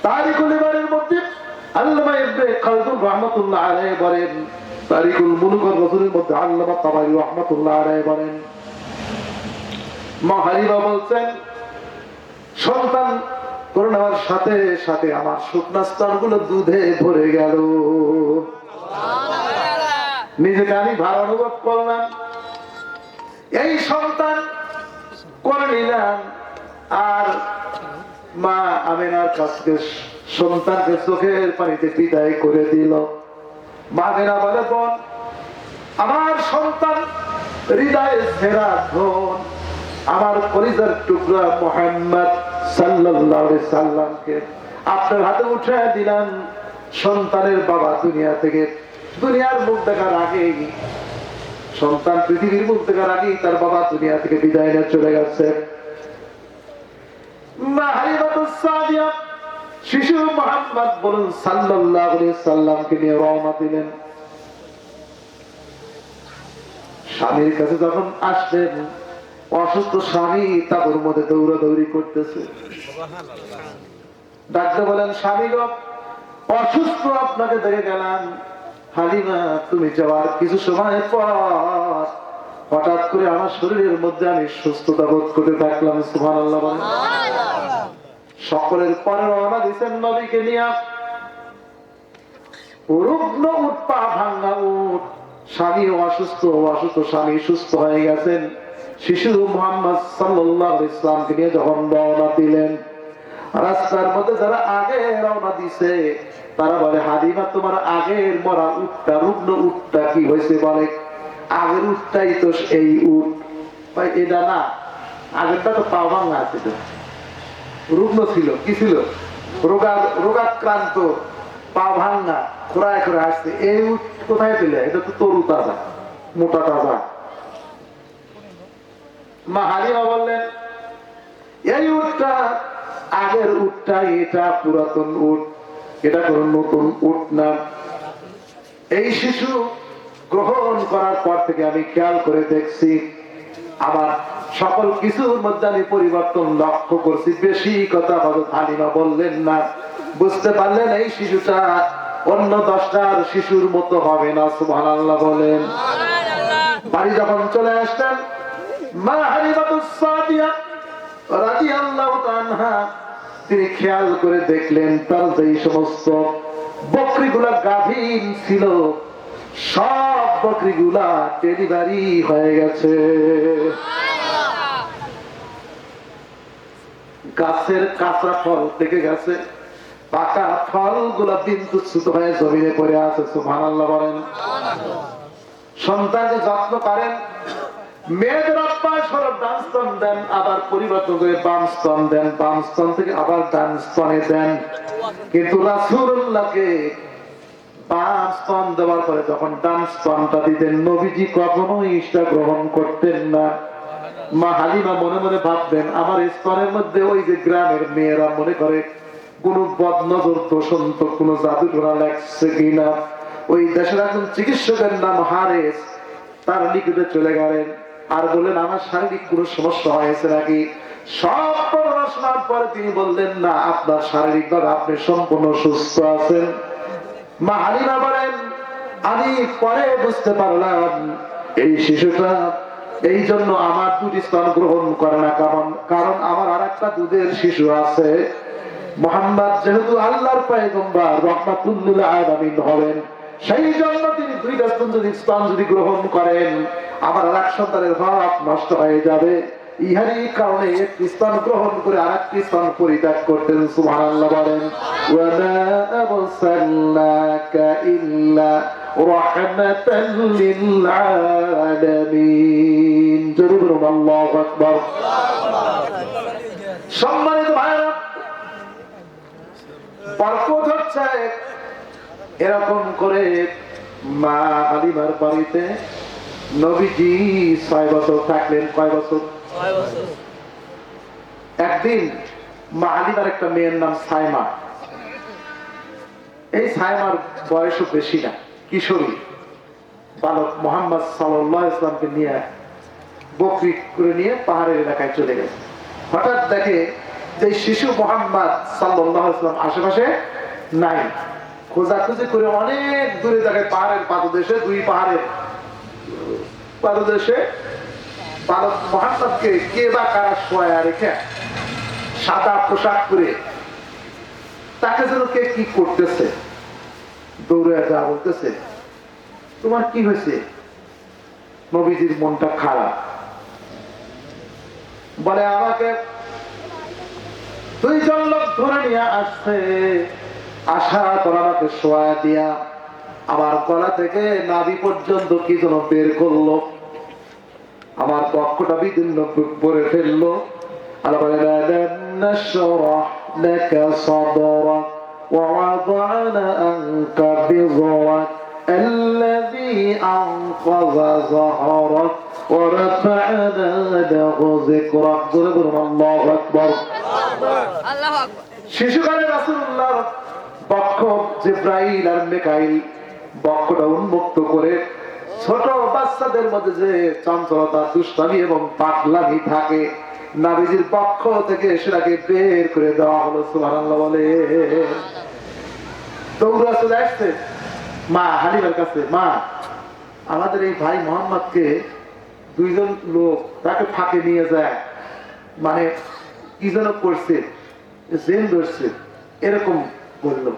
তারিকুল ইবানের মধ্যে আল্লামা ইবনে খালদুন রাহমাতুল্লাহ আলাইহি বলেন, তারিকুল মুলুকুর রাসূলের মধ্যে আল্লামা তাবারি রাহমাতুল্লাহ আলাইহি বলেন, মা হালিমা বলছেন, সন্তান করে নেওয়ার সাথে সাথে আমার শুকনা স্তনগুলো দুধে ভরে গেল। নিজেকে আমি ভালো অনুভব করলাম। এই সন্তান করে নিলাম, আর মা আমিনার কাছে সন্তানকে চোখের পানিতে বিদায় করে দিল। মা আমিনা বলে, বোন, আমার সন্তান হৃদয়ের সেরা ধন, আমার কলিজার টুকরা মুহাম্মদ সাল্লাল্লাহু আলাইহি সাল্লামকে আপনার হাতে উঠে দিলাম। সন্তানের বাবা দুনিয়া থেকে, দুনিয়ার মুখ দেখার আগেই, সন্তান পৃথিবীর মুখ দেখার আগেই তার বাবা দুনিয়া থেকে বিদায় নিয়ে চলে গেছে। মা হালিমাতুস সাদিয়া শিশু মুহাম্মদ বলুন সাল্লাল্লাহু আলাইহি সাল্লামকে নিয়ে রওনা দিলেন। স্বামীর কাছে যখন আসলেন, অসুস্থ স্বামী তাবুর মধ্যে দৌড়াদৌড়ি করতেছে। ডাকতে বলেন, স্বামী গো, অসুস্থ, আপনাকে দেখে গেলাম। হালিমা, তুমি যাওয়ার কিছু সময় পর হঠাৎ করে আমার শরীরের মধ্যে আমি সুস্থতা বোধ করতে থাকলাম। সুবহানাল্লাহ বলেন। সকলের পরে রওনা দিয়েছেন নবীকে নিয়ে। রুগ্ন উট, পা ভাঙ্গা উট, স্বামী অসুস্থ, অসুস্থ স্বামী সুস্থ হয়ে গেছেন। শিশু মুহাম্মদ সাল্লাল্লাহু আলাইহি ওয়াসাল্লামকে নিয়ে যখন রওনা দিলেন, রাস্তার মধ্যে যারা আগে রওনা দিছে তারা বলে, হালিমা, তোমার আগের মরা উটটা, রুগ্ন উটটা কি হয়েছে? বলে, আগের উটটাই তো এই উট। ভাই, এটা না, আগেরটা তো পা ভাঙ্গা আছে, রুগ্ন ছিল, কি ছিল? রোগাক্রান্ত, পা ভাঙ্গা, খোরায় করে আসছে। এই উট কোথায় পেলে? এটা তো তরু তাজা, মোটা তাজা। মা হালিমা বললেন, এই উটটা আগের উটটা, এটা পুরাতন উট, এটা কোন নতুন উট না। এই শিশু গ্রহণ করার পর থেকে আমি খেয়াল করে দেখছি, আমার সকল কিছুর মধ্যে আমি পরিবর্তন লক্ষ্য করছি। বেশি কথা হযরত হালিমা বললেন না, বুঝতে পারলেন এই শিশুটা অন্য 10টার শিশুর মতো হবে না। সুবহানাল্লাহ বলেন। বাড়ি যখন চলে আসলেন, মা হালিমাতুস সাদিয়া রাদিয়াল্লাহু তাআলা তিনি খেয়াল করে দেখলেন তার যেই সমস্ত বকরিগুলা গাভীন ছিল সব বকরিগুলা ডেলিভারি হয়ে গেছে। গাছের কাঁচা ফল থেকে গেছে, পাকা ফলগুলা বিন্দুচ্যুত হয়ে জমিনে পড়ে আছে। সুবহানাল্লাহ বলেন। সন্তানকে যত্ন করেন, মেয়েদের অভ্যাস হলো ডান স্তন দেন, আবার পরিবর্তন করে বাম স্তন দেন, বাম স্তন থেকে আবার ডান স্তনে দেন। কিন্তু রাসূলুল্লাহকে বাম স্তন দেওয়ার পরে যখন ডান স্তনটা দিতেন, নবীজি কখনোই ইশটা গ্রহণ করতেন না। মা হালিমা মনে মনে ভাববেন আমার স্তনের মধ্যে ওই যে গ্রামের মেয়েরা মনে করে কোন বদনজর দোষন্ত কোন জাদু টোনা লাগছে কিনা। ওই দেশের একজন চিকিৎসকের নাম হারেস, তার নিকটে চলে গেলেন আর বললেন আমার শারীরিক কোন সমস্যা হয়েছে নাকি। সব পড়াশোনার পরে তিনি বললেন না, আপনার শারীরিক ভাবে আপনি সম্পূর্ণ সুস্থ আছেন। মা হালিমা বলেন আমি পরে বুঝতে পারলাম এই শিশুটা এই জন্য আমার দুটি স্তন গ্রহণ করে না, কারণ আমার আর একটা দুধের শিশু আছে। মুহাম্মদ যেহেতু আল্লাহর পয়গম্বর রাহমাতুল লিল আলামিন হবেন, সেই জন্য তিনি দুইটা স্তন যদি গ্রহণ করেন আমার আর এক সন্তানের হক নষ্ট হয়ে যাবে। ইহারই কারণে একটি স্তন গ্রহণ করে আর একটি স্তন পরিত্যাগ করতেন। সুবহানাল্লাহ বলেন। ওয়া মা আরসালনাকা ইল্লা রাহমাতাল লিল আলামিন। জোরে বলুন আল্লাহু আকবার। সম্মানিত ভাইরা, বরকত হচ্ছে এরকম করে মা হালিমার বাড়িতে নবীজি 6 বছর থাকলেন। কয় বছর? 6 বছর। একদিন মা হালিমার একটা মেয়ের নাম সাইমা, এই সাইমার বয়সও বেশি না, কিশোরী বালক, মুহাম্মদ সাল্লাল্লাহু আলাইহি ওয়াসাল্লামকে নিয়ে বকরি করে নিয়ে পাহাড়ের এলাকায় চলে গেছে। হঠাৎ দেখে যে শিশু মুহাম্মদ সাল্লাল্লাহু আলাইহি ওয়াসাল্লাম আশেপাশে নাই। খোঁজাখুঁজি করে অনেক দূরে জায়গায় পাহাড়ের পাদদেশে, দুই পাহাড়ের পাদদেশে বালক মুহাম্মদকে কে বা কারা শোয়া রেখে সাদা পোশাক পরে তাকে যেন কে কি করতেছে, দৌড়ে যা বলতেছে তোমার কি হয়েছে? নবীজির মনটা খারাপ, বলে আমাকে দুইজন লোক ধরে নিয়ে আসছে, আশা করাকে শোয়া দিয়া আমার গলা থেকে নাভি পর্যন্ত কি যেন বের করলো, আমার পক্ষটা বিদীর্ণ করে ফেললো। আল্লাহ বলে আলাম নাশরাহ লাকা সাদরাক ওয়া ওয়াদা'না আনকা বিযরাক الذي أنقض ظهرك ورفعنا لك ذكرك। الله أكبر। الله أكبر। শিশুকালে রাসূলুল্লাহ বক্ষ জিবরাইল আর মিকাইল বক্ষটা উন্মুক্ত করে ছোট বাচ্চাদের মধ্যে যে চঞ্চলতা, দুষ্টামি এবং পাগলামি থাকে, নবীজির পক্ষ থেকে সেটাকে বের করে দেওয়া হলো। সুবহানাল্লাহ বলে। দৌড়া চলে আসছে মা হালিমার কাছে, মা আমাদের এই ভাই মোহাম্মদকে দুইজন লোক তাকে ফাঁকে নিয়ে যায়, মানে কি যেন করছে, জেল ধরছে এরকম বললো।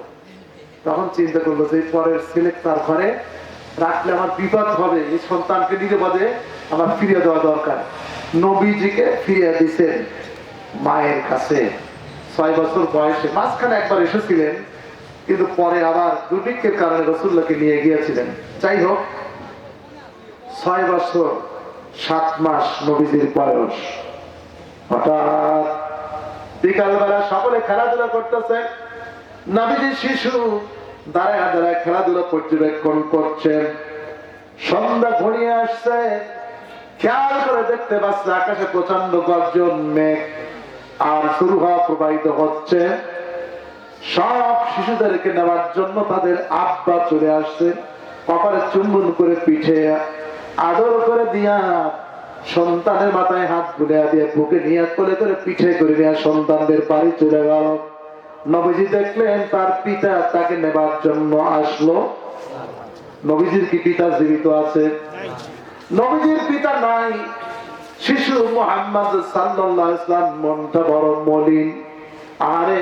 তখন চিন্তা করলো যে পরের ছেলে তার ঘরে রাখলে আমার বিপদ হবে, এই সন্তানকে নিরাপদে আমার ফিরিয়ে দেওয়া দরকার। নবীজিকে ফিরিয়ে দিছেন মায়ের কাছে 6 বছর বয়সে। মাঝখানে একবার এসেছিলেন, কিন্তু পরে আবার দুর্ভিক্ষের কারণে রাসূলুল্লাহকে নিয়ে গিয়েছিলেন। যাই হোক 6 বছর 7 মাস নবীজির বয়স। হঠাৎ বিকালবেলা সকলে খেলাধুলা করতেছে, নবীজির শিশু দাঁড়ায় দাঁড়ায় খেলাধুলা পর্যবেক্ষণ করছেন। সন্ধ্যা ঘনিয়ে আসছে, খেয়াল করে দেখতে পাচ্ছে আকাশে প্রচন্ড গর্জন মেঘ আর শুরু হওয়া প্রবাহিত হচ্ছে। সব শিশুদেরকে নেওয়ার জন্য তাদের আব্বা চলে আসছে, কপালে চুম্বন করে পিঠে আদর করে দিয়া সন্তানের মাথায় হাত বুলিয়ে দিয়ে বুকে নিয়ে কোলে করে পিঠে করে নিয়ে সন্তানদের বাড়ি চলে গেল। নবীজি দেখলেন তার পিতা তাকে নেবার জন্য আসলো। নবীজির কি পিতা জীবিত আছে? নবীজির পিতা নাই। শিশু মুহাম্মদ সাল্লাল্লাহু আলাইহি ওয়াসাল্লাম মনটা বড় মলিন, আরে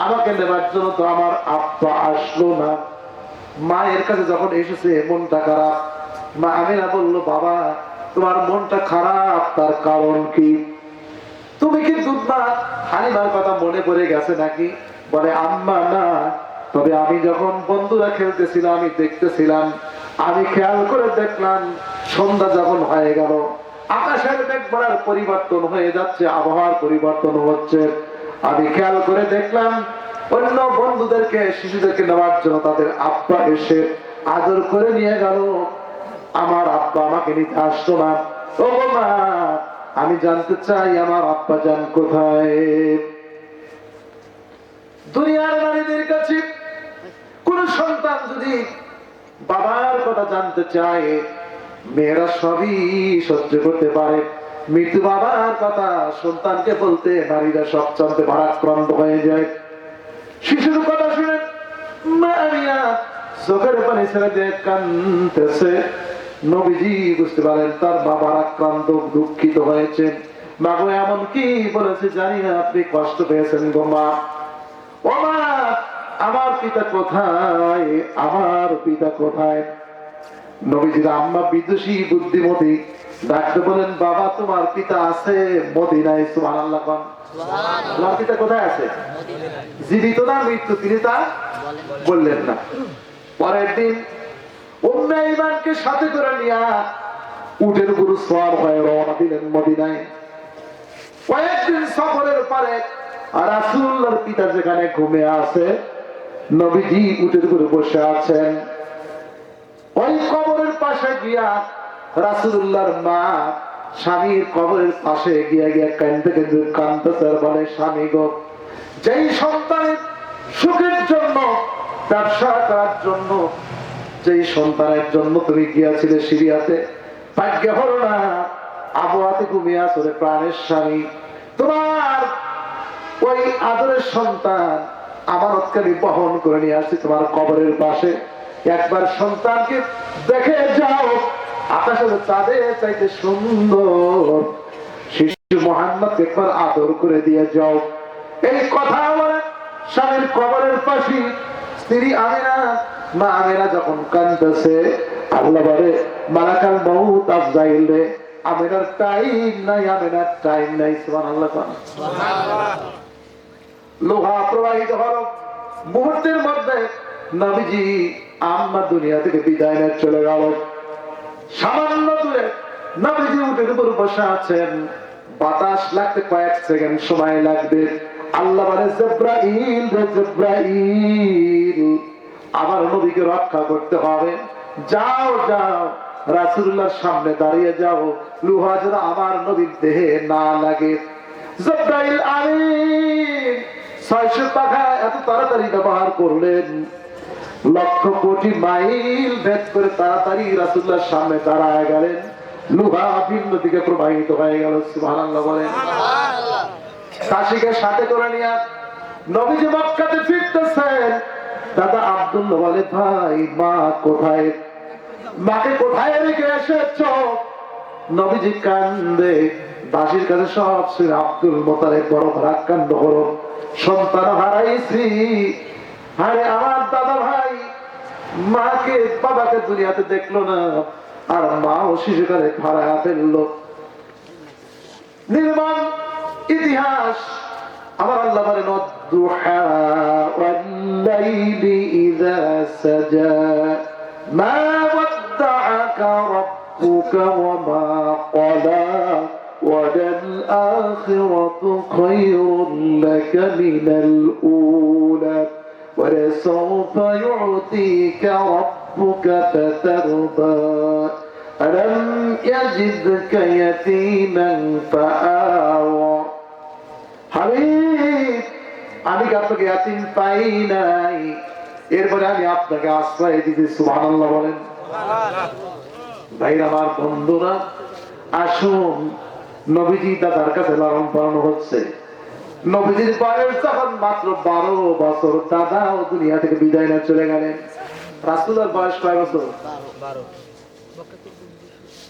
আমাকে নেবার জন্য তো আমার আব্বা আসলো না। মায়ের কাছে যখন এসেছে মনটা খারাপ, মা আমিনা বলল, বাবা তোমার মনটা খারাপ, তার কারণ কি? তুমি কি দুধমা হালিমার কথা মনে পড়ে গেছে নাকি? বলে, আম্মা না, তবে আমি যখন বন্ধুরা খেলতেছিলাম আমি দেখতেছিলাম, আমি খেয়াল করে দেখলাম সন্ধ্যা যখন হয়ে গেল, আকাশের মেঘমালার পরিবর্তন হয়ে যাচ্ছে, আবহাওয়ার পরিবর্তন হচ্ছে, আমি খেয়াল করে দেখলাম অন্য বন্ধুদেরকে, শিশুদেরকে নেওয়ার জন্য তাদের আব্বা এসে আদর করে নিয়ে গেল, আমার আব্বা আমাকে নিতে আসতো না। ও মা, আমি জানতে চাই আমার আব্বা জান কোথায়? দুনিয়ার নারীদের কাছে কোন সন্তান যদি বাবার কথা জানতে চায়, মেয়েরা সবই সহ্য করতে পারে, মৃত্যু বাবার কথা সন্তানকে বলতে নারীরা সব জানতে ভারাক্রান্ত হয়ে যায়। শিশুর কথা শুনে মা আমিনা চোখের পানি ছেড়ে দিয়ে কাঁদতেছে। নবীজি বুঝতে পারেন তার বাবার আক্রান্ত, দুঃখিত হয়েছে। মা গো এমন কি বলেছে জানি না, আপনি কষ্ট পেয়েছেন গো মা। ও মা, আমার পিতা কোথায়? আমার পিতা কোথায়? নবীজির আম্মা বিদুষী বুদ্ধিমতী ডাকতে বলেন, বাবা তোমার পিতা আছে মদিনায়। সুবহানাল্লাহ। তোমার পিতা কোথায় আছে? জীবিত না মৃত্যু তিনি তা বললেন না। পরের দিন উম্মে ঈমানকে সাথে করে নিয়ে উটের উপর সওয়ার হয়ে রওনা দিলেন মদিনায়। কয়েকদিন সফরের পরে রাসূলুল্লাহর পিতা যেখানে ঘুমিয়ে আছে, নবীজি উটের উপরে বসে আছেন। ওই কবরের পাশে গিয়া রাসূলুল্লাহর মা স্বামীর কবরের পাশে গিয়া গিয়া কাঁদতেছে, বলে, স্বামী গো, যেই সন্তানের সুখের জন্য, ব্যবসা করার জন্য, যেই সন্তানের জন্য তুমি গিয়াছিলে সিরিয়াতে, ভাগ্য হলো না, আবহাওয়াতে ঘুমিয়ে আছো রে প্রাণের স্বামী, তোমার ওই আদরের সন্তান আমানতকে আমি বহন করে নিয়ে আসছি তোমার কবরের পাশে। একবার সন্তানকে দেখে যাও, আকাশের চাঁদের চাইতে সুন্দর শিশু মুহাম্মদকে একবার আদর করে দিয়ে যাও। এই কথা বলে স্বামীর কবরের পাশে স্ত্রী আমিনা, মা আমিনা যখন কাঁদতেছে, আল্লাহ বলে, মালাকাল মউত আজরাইল রে, আমিনার টাইম নাই, আমিনার টাইম নাই। সুবহানাল্লাহ। লোহা প্রবাহিত হলো, মুহূর্তের মধ্যে নবীজি আম্মা দুনিয়া থেকে বিদায় নিয়ে চলে গেল। সামান্য দূরে নবীজি উটের উপর বসে আছেন, বাতাস লাগতে কয়েক সেকেন্ড সময় লাগবে। আল্লাহ বলে, জিবরাইল রে জিবরাইল, আমার নবীকে রক্ষা করতে হবে, যাও যাও রাসূলুল্লাহর সামনে দাঁড়িয়ে যাও, লোহা যেন আমার নবীর দেহে না লাগে। জিবরাইল আমিন 600 পাখা এত তাড়াতাড়ি ব্যবহার করলেন, লক্ষ কোটি মাইল ভেদ করে তাড়াতাড়ি রাসূলুল্লাহর সামনে দাঁড়ায় গেলেন। লোহা ভিন্ন দিকে প্রবাহিত হয়ে গেল। সুবহানাল্লাহ বলেন। কাশীকে সাথে করে নিয়ে নবীজি মক্কাতে ফিরতেছেন। দাদা আব্দুল্লাহ বলে, ভাই মা কোথায়? মাকে কোথায় রেখে এসেছ? নবীজি কান্দে, দাসীর কাছে সব শুনে আব্দুল মোতালেব বড় ভারাক্রান্ত হলো, সন্তান হারাইছি, আরে আমার দাদা ভাই মাকে বাবাকে দুনিয়াতে দেখলো না, আর মাও শিশুকালে হারায়া ফেললো। নির্মম ইতিহাস। আমার আল্লাহ বলেন, ওয়াদ-দুহা ওয়াল-লাইলি ইযা সাজা মা ওয়াদ্দাআকা রাব্বুকা ওয়া মা ক্বালা ওয়াল-আখিরাতু খায়রুন লাকা মিনাল উলা ولسوف يعطيك ربك فترضى ألم يجدك يتيما فآوى হাবিব, আমি কি আপনাকে ইয়াতীম পাই নাই? এরপরে আমি আপনাকে আশ্রয় দিতে। সুবহানাল্লাহ বলেন। ভাইরা আমার, বন্ধুরা, আসুন, নবীজি দাদার কাছে লালন পালন হচ্ছে। নবীজির বয়স যখন মাত্র 12 বছর, দাদাও দুনিয়া থেকে বিদায় নিয়ে চলে গেলেন। রাসূলের বয়স কয় বছর? 12।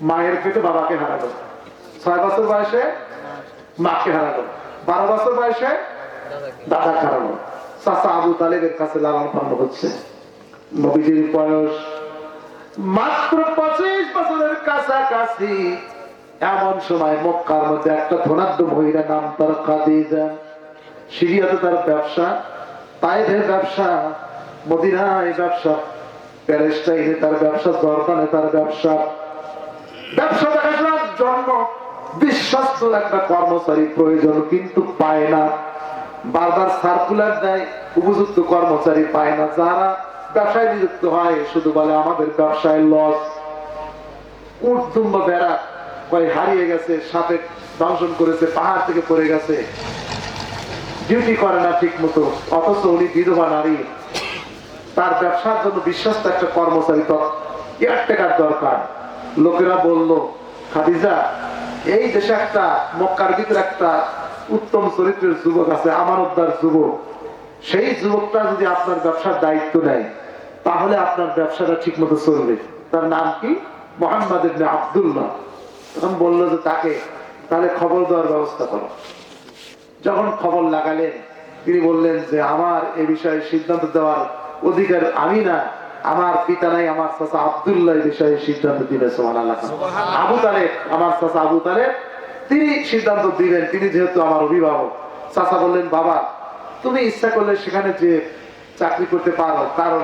মায়ের পেটে বাবাকে হারালো, 6 বছর বয়সে মাকে হারালো, 12 বছর বয়সে দাদা খারানো চাচা আবু তালেবের কাছে লালন পালন হচ্ছে। নবীজির বয়স মাত্র 25 বছরের কাছাকাছি। এমন সময় মক্কার মধ্যে একটা ধনাঢ্য মহিলা, নাম তার খাদিজা। সিরিয়াতে তার ব্যবসা, তাইফের ব্যবসা, মদিনায় ব্যবসা, প্যালেস্টাইনে তার ব্যবসা, জর্দানে তার ব্যবসা। ব্যবসা দেখাশোনার জন্য বিশ্বস্ত একটা কর্মচারী প্রয়োজন, কিন্তু পায় না। বারবার সার্কুলার দেয়, উপযুক্ত কর্মচারী পায় না। যারা ব্যবসায় নিযুক্ত হয় শুধু বলে আমাদের ব্যবসায় লস। উট দুম্বা বেড়া কয় হারিয়ে গেছে, সাপে দংশন করেছে, পাহাড় থেকে পড়ে গেছে, ডিউটি করে না ঠিক মতো, অথচ উনি বিধবা নারী। তার ব্যবসার জন্য বিশ্বস্ত একটা কর্মচারী কেয়ারটেকার দরকার। লোকেরা বলল, খাদিজা, এই দেশে একটা মক্কার ভিতরে একটা উত্তম চরিত্রের যুবক আছে, আমানতদার যুবক। সেই যুবকটা যদি আপনার ব্যবসার দায়িত্ব নেয় তাহলে আপনার ব্যবসাটা ঠিক মতো চলবে। তার নাম কি? মুহাম্মদ ইবনে আব্দুল্লাহ। তখন বললো যে তাকে তাহলে খবর দেওয়ার ব্যবস্থা করো। যখন খবর লাগালেন, তিনি বললেন যে আমার এ বিষয়ে সিদ্ধান্ত দেওয়ার অধিকার আমি না, আমার পিতা নাই, আমার চাচা আব্দুল্লাহ এই বিষয়ে সিদ্ধান্ত দিবে। সুবহানাল্লাহ। আবু তালেব, আমার চাচা আবু তালেব, তিনি সিদ্ধান্ত দিবেন, তিনি যেহেতু আমার অভিভাবক। চাচা বললেন, বাবা তুমি ইচ্ছা করলে সেখানে যে চাকরি করতে পারো, কারণ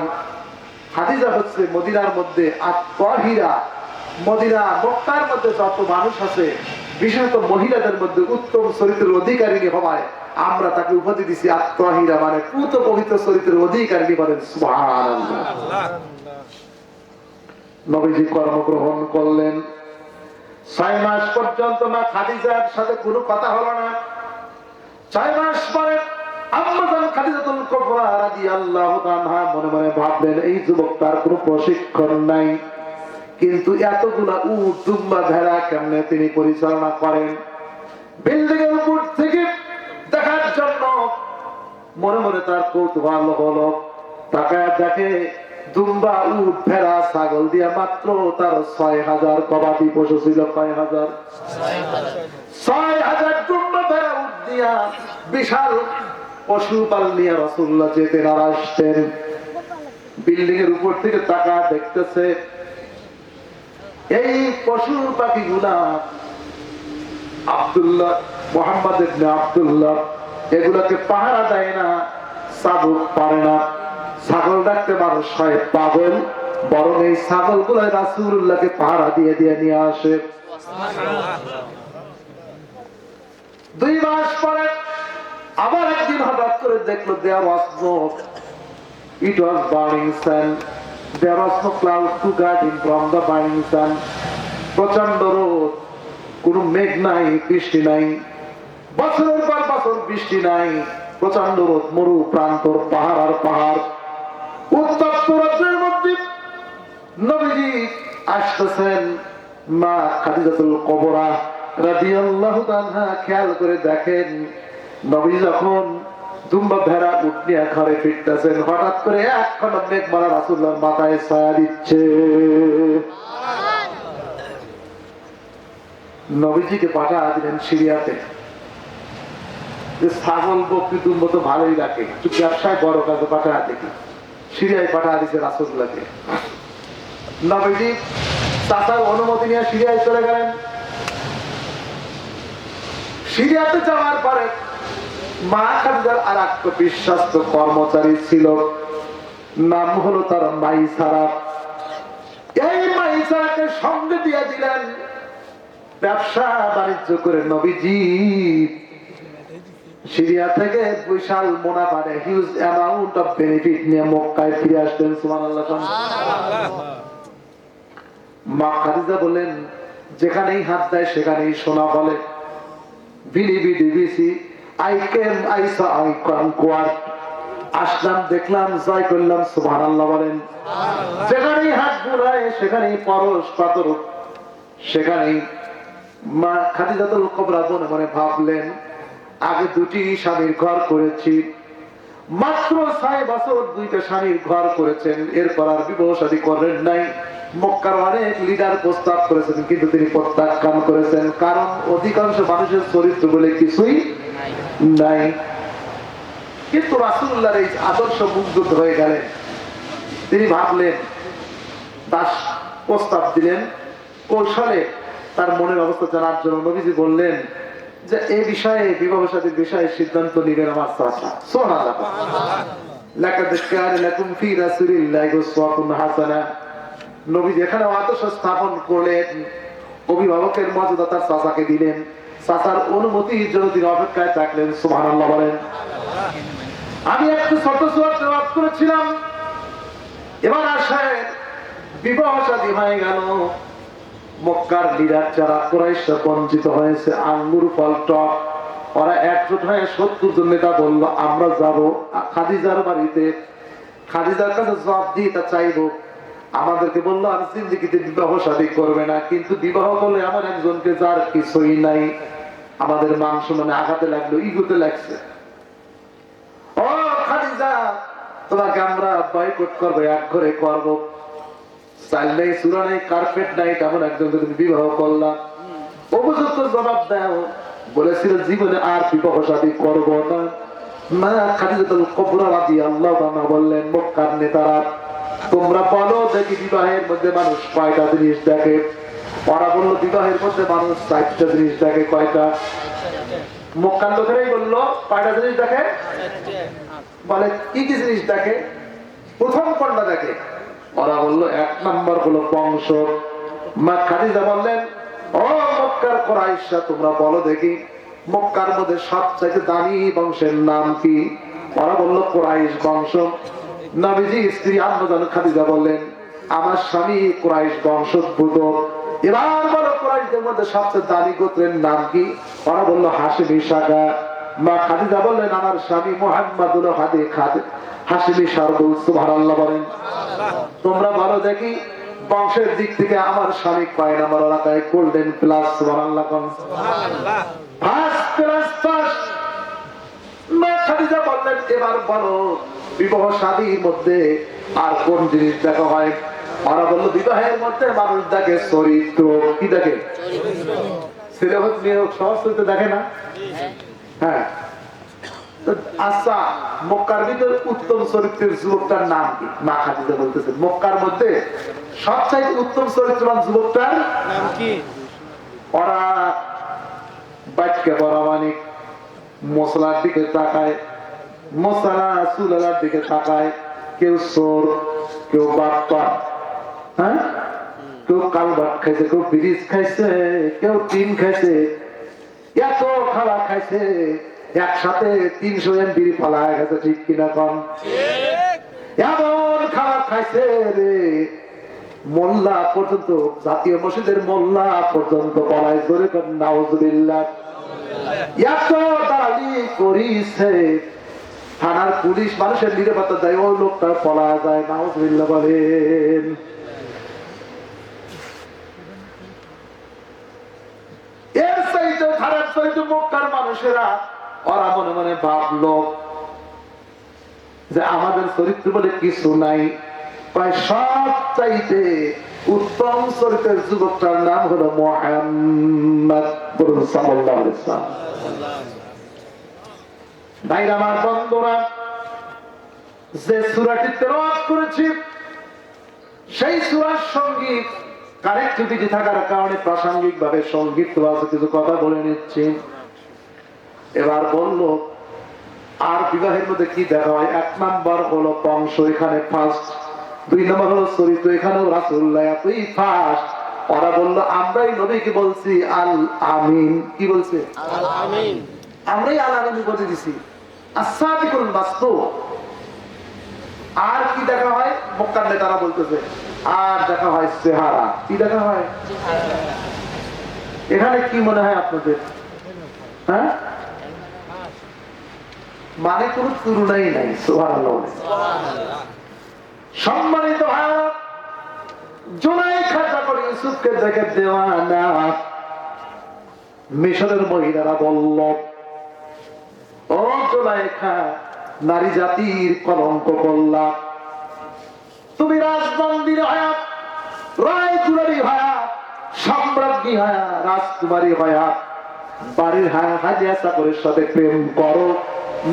খাদিজা হচ্ছে মদিনার মধ্যে আত-তাহিরা, মদিনা মক্কার মধ্যে যত মানুষ আছে বিশেষত মহিলাদের মধ্যে উত্তম চরিত্রের অধিকারিণী হওয়ায় আমরা তাকে উপাধি দিছি আত-তাহিরা, মানে পুত পবিত্র চরিত্রের অধিকারিণী। বলেন সুবহানাল্লাহ। নবীজি কর্মগ্রহণ করলেন। 6 মাস পর্যন্ত মা খাদিজার সাথে কোনো কথা হলো না। 6 মাস পরে আম্মাজান খাদিজাতুল কুবরা রাদিয়াল্লাহু তাআলা মনে মনে ভাবলেন, এই যুবকটার কোনো প্রশিক্ষণ নাই, কিন্তু এতগুলা উট দুম্বা ভেড়া কেমনে তিনি পরিচালনা করেন। বিল্ডিং এর উপর থেকে দেখার জন্য মনে মনে তার কৌতূহল হলো। তাকায় দেখে দুম্বা, উট, ভেড়া, ছাগল দিয়ে মাত্র তার 6000 গবাদি পশু ছিল। কয় হাজার? 6000 দুম্বা, ভেড়া, উট দিয়া বিশাল পশুপাল নিয়ে রাসূলুল্লাহ যেতেন আর আসতেন। বিল্ডিং এর উপর থেকে তাকায় দেখতেছে এই পশু পাখি গুলা আব্দুল্লাহ, মুহাম্মদ ইবনে আব্দুল্লাহ, এগুলাকে পাহারা দেয় না, চাবুক পারে না। ছাগল ডাকতে মানুষ হয় পাগল, বরং এই ছাগল গুলা রাসূলুল্লাহকে পাহারা দিয়ে দিয়ে নিয়ে আসে। 2 মাস পরে আবার একদিন হঠাৎ করে দেখলো there was smoke, it was burning sun, there was no cloud to guard him from the burning sun. প্রচন্ড রোদ, কোন মেঘ নাই, বৃষ্টি নাই, বছরের পর বছর বৃষ্টি নাই, প্রচন্ড রোদ, মরু প্রান্তর, পাহাড় আর পাহাড়, উত্তপ্ত রোদের মধ্যে নবীজি আসতেছেন। মা খাদিজাতুল কুবরা রাদিয়াল্লাহু তাআলা খেয়াল করে দেখেন, নবী যখন দুম্বা, ভেড়া, উট নিয়ে ঘরে ফিরতেছেন, হঠাৎ করে একখানা মেঘ মারা রাসূলুল্লাহর মাথায় ছায়া দিচ্ছে। নবীজিকে পাঠা দিলেন সিরিয়াতে। ছাগল, বকরি, দুম্বা তো ভালোই রাখে, একটু ব্যবসায় বড় কাজে পাঠা দেখি, সিরিয়ায় পাঠা দিচ্ছে রাসূলুল্লাহকে। নবীজি চাচার অনুমতি নিয়ে সিরিয়ায় চলে গেলেন। সিরিয়াতে যাওয়ার পরে মা খাদিজার আর এক বিশ্বস্ত কর্মচারী ছিল, নাম হলো তার মাইসারা। এই মাইসারাকে সঙ্গে দিয়ে দিলেন। ব্যবসা বাণিজ্য করে নবীজি সিরিয়া থেকে বিশাল মুনাফা, হিউজ অ্যামাউন্ট অফ বেনিফিট নিয়ে মক্কায় ফিরে আসতেন। সুবহানাল্লাহ। মা খাদিজা বলেন, যেখানেই হাত দেয় সেখানেই সোনা বলে। আসলাম, দেখলাম, জয় করলাম। সুবহানাল্লাহ বলেন। যেখানেই হাত বুলায় সেখানেই পরশ পাথর, সেখানেই। মা খাদিজাতুল কুবরা মনে মনে ভাবলেন, আগে 2টি স্বামীর ঘর করেছি, মাত্র 6 বছর 2টা স্বামীর ঘর করেছেন, এরপর আর বিবাহ শাদী করেন নাই। মক্কার অনেক লিডার প্রস্তাব করেছেন, কিন্তু তিনি প্রত্যাখ্যান করেছেন, কারণ অধিকাংশ মানুষের চরিত্র বলে কিছুই নাই। কিন্তু রাসূলুল্লাহর এই আদর্শ মুগ্ধ হয়ে গেলেন। তিনি ভাবলেন, দাস প্রস্তাব দিলেন, কৌশলে তার মনের অবস্থা জানার জন্য নবীজি বললেন যে এই বিষয়ে, বিবাহ শাদীর বিষয়ে সিদ্ধান্ত নিবেন আমার চাচা। সুবহানাল্লাহ। লাকাদ কানা লাকুম ফি রাসূলিল্লাহি উসওয়াতুন হাসানাহ। নবীজি এখানে আদর্শ স্থাপন করলেন, অভিভাবকের মর্যাদা তার চাচাকে দিলেন, চাচার অনুমতির জন্য তিনি অপেক্ষায় থাকলেন। সুবহানাল্লাহ বলেন। আমি একটু ছোট ছোট জবাব করেছিলাম, এবার আসে বিবাহ শাদী হয়ে গেল। মক্কার লিডার যারা কুরাইশরা বঞ্চিত হয়েছে, আঙ্গুর ফল টক, ওরা একজোট হয়ে 70 জন নেতা বলল আমরা যাব খাদিজার বাড়িতে, খাদিজার কাছে জবাব দিয়ে তা চাইবো। আমাদেরকে বললো আর জিন্দেগিতে বিবাহ শাদী করবে না, কিন্তু বিবাহ করলে আমার একজনকে যার কিছুই নাই, আমাদের মান সম্মানে আঘাতে লাগলো, ইগোতে লাগছে। ও খাদিজা, তোমাকে আমরা বয়কট করবো, এক করে করবো, চাল নেই, চূড়া নেই, কার্পেট নাই, তেমন একজনকে তুমি বিবাহ করলাম, উপযুক্ত জবাব দাও। বলেছিল জীবনে আর বিবাহ শাদী করবো না। মা খাদিজাতুল কুবরা রাদিয়াল্লাহু আনহা বললেন, মক্কার নেতারা তোমরা বলো দেখি বিবাহের মধ্যে মানুষ কয়টা জিনিস দেখে? ওরা বললো বিবাহের মধ্যে মানুষ 4টা জিনিস দেখে। কয়টা? মক্কার লোকেরাই বললো কয়টা জিনিস দেখে? বলে কি কি জিনিস দেখে? প্রথম কোনটা দেখে? ওরা বললো 1 নাম্বার হলো বংশ। মা খাদিজা বললেন, ও মক্কার কুরাইশরা তোমরা বলো দেখি মক্কার মধ্যে সবচেয়ে দামি বংশের নাম কি? ওরা বললো কুরাইশ বংশ। নবীজি স্ত্রী আম্মাজান খাদিজা বললেন, আমার স্বামী কুরাইশ বংশোদ্ভূত। এবার বলো কুরাইশদের মধ্যে সবচেয়ে দামি গোত্রের নাম কি? ওরা বললো হাশিমি শাখা। মা খাদিজা বললেন, আমার স্বামী মুহাম্মাদুল হাদি হাশিমি শারবুল। সুবহানাল্লাহ বলেন। তোমরা বলো দেখি বংশের দিক থেকে আমার স্বামী কয় নাম্বার? ওরা কয় গোল্ডেন প্লাস। সুবহানাল্লাহ কোন? সুবহানাল্লাহ। First class first. মা খাদিজা বললেন, এবার বলো বিবাহ শাদীর মধ্যে আর কোন জিনিস দেখা হয়? ওরা বললো বিবাহের মধ্যে মানুষ দেখে চরিত্র। কি দেখে? ছেলে হোক মেয়ে হোক সহজ চরিত্র দেখে না? হ্যাঁ। আচ্ছা, মক্কার ভিতরে উত্তম চরিত্রের যুবকটার নাম কি? মা খাদিজা বলতেছে মক্কার মধ্যে সবচাইতে উত্তম চরিত্রবান যুবকটার নাম কি? ওরা বাক্যে পরামানিক, মশলার দিকে তাকায়, মশলা চুলার দিকে তাকায়, কেউ চোর, কেউ বাপ্পা, হ্যাঁ, কেউ কালবাট খাইছে, কেউ ব্রিজ খাইছে, কেউ টিন খাইছে, এত খাওয়া খাইছে একসাথে 300 MB পালায় গেছে। ঠিক কিনা কম? এমন খাওয়া খাইছে রে, মোল্লা পর্যন্ত, জাতীয় মসজিদের মোল্লা পর্যন্ত পলায়। জোরে কর নাউজুবিল্লাহ। এত দালি করিছে, থানার পুলিশ মানুষের নিরাপত্তা দেয়, ওই লোকটা পলা যায়। নাউজুবিল্লাহ বলেন। এর চাইতে খারাপ চাইতে মক্কার মানুষেরা ওরা মনে মনে ভাবলো যে আমাদের চরিত্র বলে কিছু নাই, প্রায় সব চাইতে উত্তম চরিত্রের যুবকটার নাম হলো মুহাম্মদ সাল্লাল্লাহু আলাইহি ওয়াসাল্লাম। ভাইরা আমার বন্ধুরা, যে সূরাটি তেলাওয়াত করেছি সেই সূরার সঙ্গীত কানেক্টিভিটি থাকার কারণে প্রাসঙ্গিক ভাবে সঙ্গীত কিছু কথা বলে নিচ্ছি। এবার বললো আর বিবাহের মধ্যে কি দেখা হয়? 1 নাম্বার হলো বংশ, এখানে ফার্স্ট। 2 নাম্বার হলো চরিত্র, এখানেও রাসূলুল্লাহ এতই ফার্স্ট। ওরা বললো আমরাই নবীকে বলছি আল আমিন। কি বলছে? আল আমিন। আমরাই আল আমিন বলে দিছি, আস-সাদিকুল মাসদুক। আর কি দেখা হয়? মক্কার নেতারা বলতেছে আর দেখা হয় চেহারা। কি দেখা হয়? এখানে কি মনে হয় আপনাদের? হ্যাঁ, মানে কোন তুলনাই নাই। সুবহানাল্লাহ। সম্মানিত হয় জুলাইখা যখন ইউসুফকে দেখে দেওয়ানা, মিশরের মহিলারা বলল, ও জুলাইখা, নারী জাতির কলঙ্ক করলা, তুমি রাজবন্দিনী হয়া, রায় দুলারি হয়া, সম্রাজ্ঞী হয়া, রাজকুমারী হয়া বাড়ির হাজিয়া চাকরের সাথে প্রেম করো,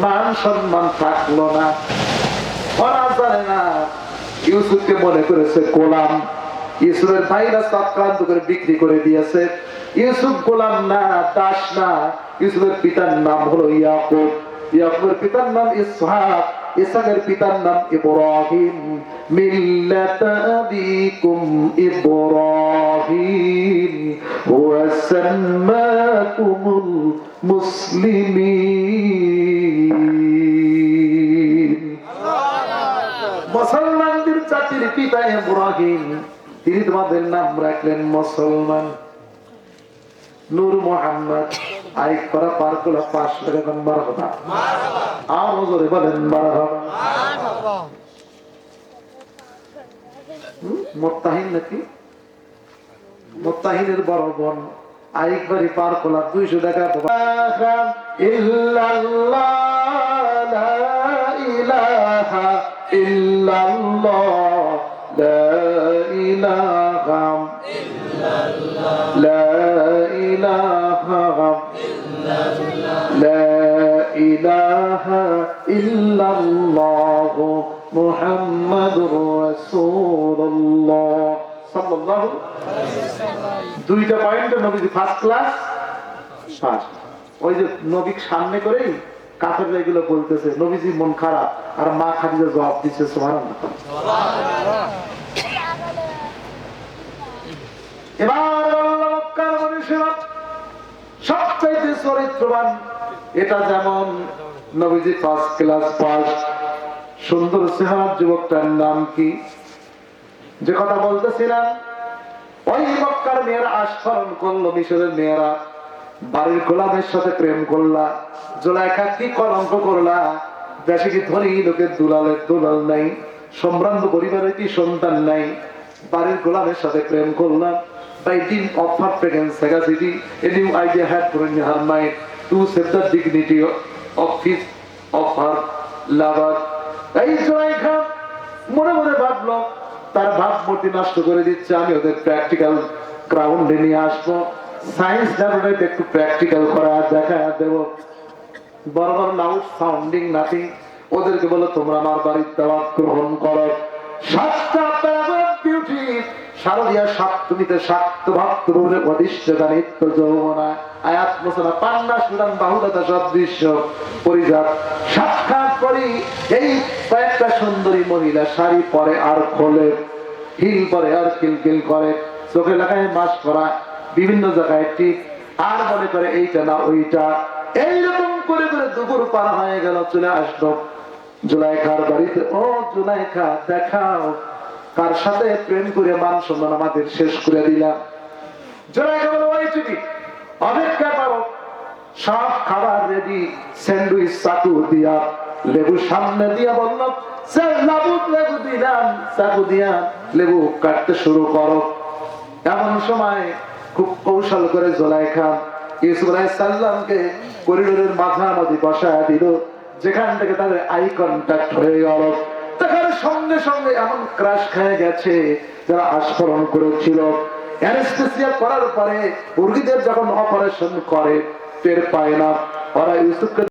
মান সম্মান থাকলো না। ওরা জানে না ইউসুফকে মনে করেছে গোলাম। ইউসুফের ভাইরা চক্রান্ত করে বিক্রি করে দিয়েছে। ইউসুফ গোলাম না, দাস না। ইউসুফের পিতার নাম হলো ইয়াকুব। ইয়াকুবের পিতার নাম ইসহাক। ইসহাকের পিতার নাম ইব্রাহিম। মিল্লাতা আবিকুম ইব্রাহিম ওয়া সাম্মাকুমুল মুসলিমিন। মুসলমানদের জাতির পিতা ইব্রাহিম, তিনি তোমাদের নাম রাখলেন মুসলমান। নূর মোহাম্মদ আই করা পার করলে 500 টাকা নাম্বার হবে। আর নজরে বলেন মারহাবা। মুত্তাহিন নাকি? মুত্তাহিনের বড় বোন আরেকবারই পার করলা 200 টাকা। ইল্লাল্লাহ লা ইলাহা ইল্লাল্লাহ লা ইলাহা ইল্লাল্লাহ লা ইলাহা লা ইলাহা ইল্লাল্লাহ মুহাম্মাদুর রাসূলুল্লাহ সাল্লাল্লাহু আলাইহি ওয়াসাল্লাম। দুইটা পয়েন্টে নবীজি ফার্স্ট ক্লাস পাস। ওই যে নবীর সামনে করেই কাফেররা এগুলো বলতেছে, নবীজি মন খারাপ, আর মা খাদিজা জবাব দিচ্ছে সুবহানাল্লাহ। এবার আল্লাহ মক্কার মানুষেরা সবচাইতে চরিত্রবান। এটা যেমন নবীজি ফার্স্ট ক্লাস পাস। সুন্দর চেহারার যুবকটার নাম কি? যে কথা বলতেছিলাম, ওই মক্কার মেয়েরা আস্ফারণ করলো, মিশরের মেয়েরা বাড়ির গোলামের সাথে প্রেম করলা। জুলাইখা কি কলঙ্ক করলা? দেশে কি ধনী লোকের দুলাল নাই? সম্ভ্রান্ত পরিবারে কি সন্তান নাই? বাড়ির গোলামের সাথে প্রেম করলাম। By dint of perfect and sagacity, a new idea had grown in her mind to save the dignity of her lover. এই জুলাইখা মনে মনে ভাবলো, তার ভাবমূর্তি নষ্ট করে দিচ্ছে, আমি ওদের প্র্যাকটিক্যাল গ্রাউন্ডে নিয়ে আসবো। সায়েন্স ল্যাবরেটরিতে একটু প্র্যাকটিক্যাল করা দেখা দেব। বড় বড় লাউড সাউন্ডিং নাথিং। ওদেরকে বলো তোমরা আমার বাড়ির দাওয়াত গ্রহণ করো। 7টা বিউটি শারদীয়া সপ্তমীতে শাক্ত ভক্ত বলে অধিষ্ঠিতা নিত্য যৌবনা আয়াত মোচনা পান্না সুরান বাহুলতা সদৃশ্য পরিজাত। সাক্ষাৎ করি এই কয়েকটা সুন্দরী মহিলা শাড়ি পরে আর খোলে, হিল পরে আর কিলকিল করে, চোখে লাগায় মাস্ক করা, বিভিন্ন জায়গায় টিপ, আর মনে করে এইটা না ওইটা। এইরকম করে করে দুপুর পার হয়ে গেল, চলে আসলো জুলাইখার বাড়িতে। ও জুলাইখা, দেখাও কার সাথে প্রেম করে মান সম্মান আমাদের শেষ করে দিলাম। জুলাইখা বলে, ওই তুমি অপেক্ষা করো, সব খাবার রেডি। স্যান্ডউইচ চাকু দিয়া, লেবু সামনে দিয়া বললাম, লেবু দিলাম, চাকু দিয়া লেবু কাটতে শুরু করো। এমন সময় খুব কৌশল করে জুলাইখা ইউসুফ আলাইহিস সালামকে করিডোরের মাঝামাঝি বসায় দিল, যেখান থেকে তাদের আই কন্টাক্ট হয়ে গেল। তার সঙ্গে সঙ্গে এমন ক্রাশ খেয়ে গেছে, যারা আস্ফরণ করেছিল। অ্যানেস্থেসিয়া করার পরে রোগীদের যখন অপারেশন করে টের পায় না, ওরা ইউসুফকে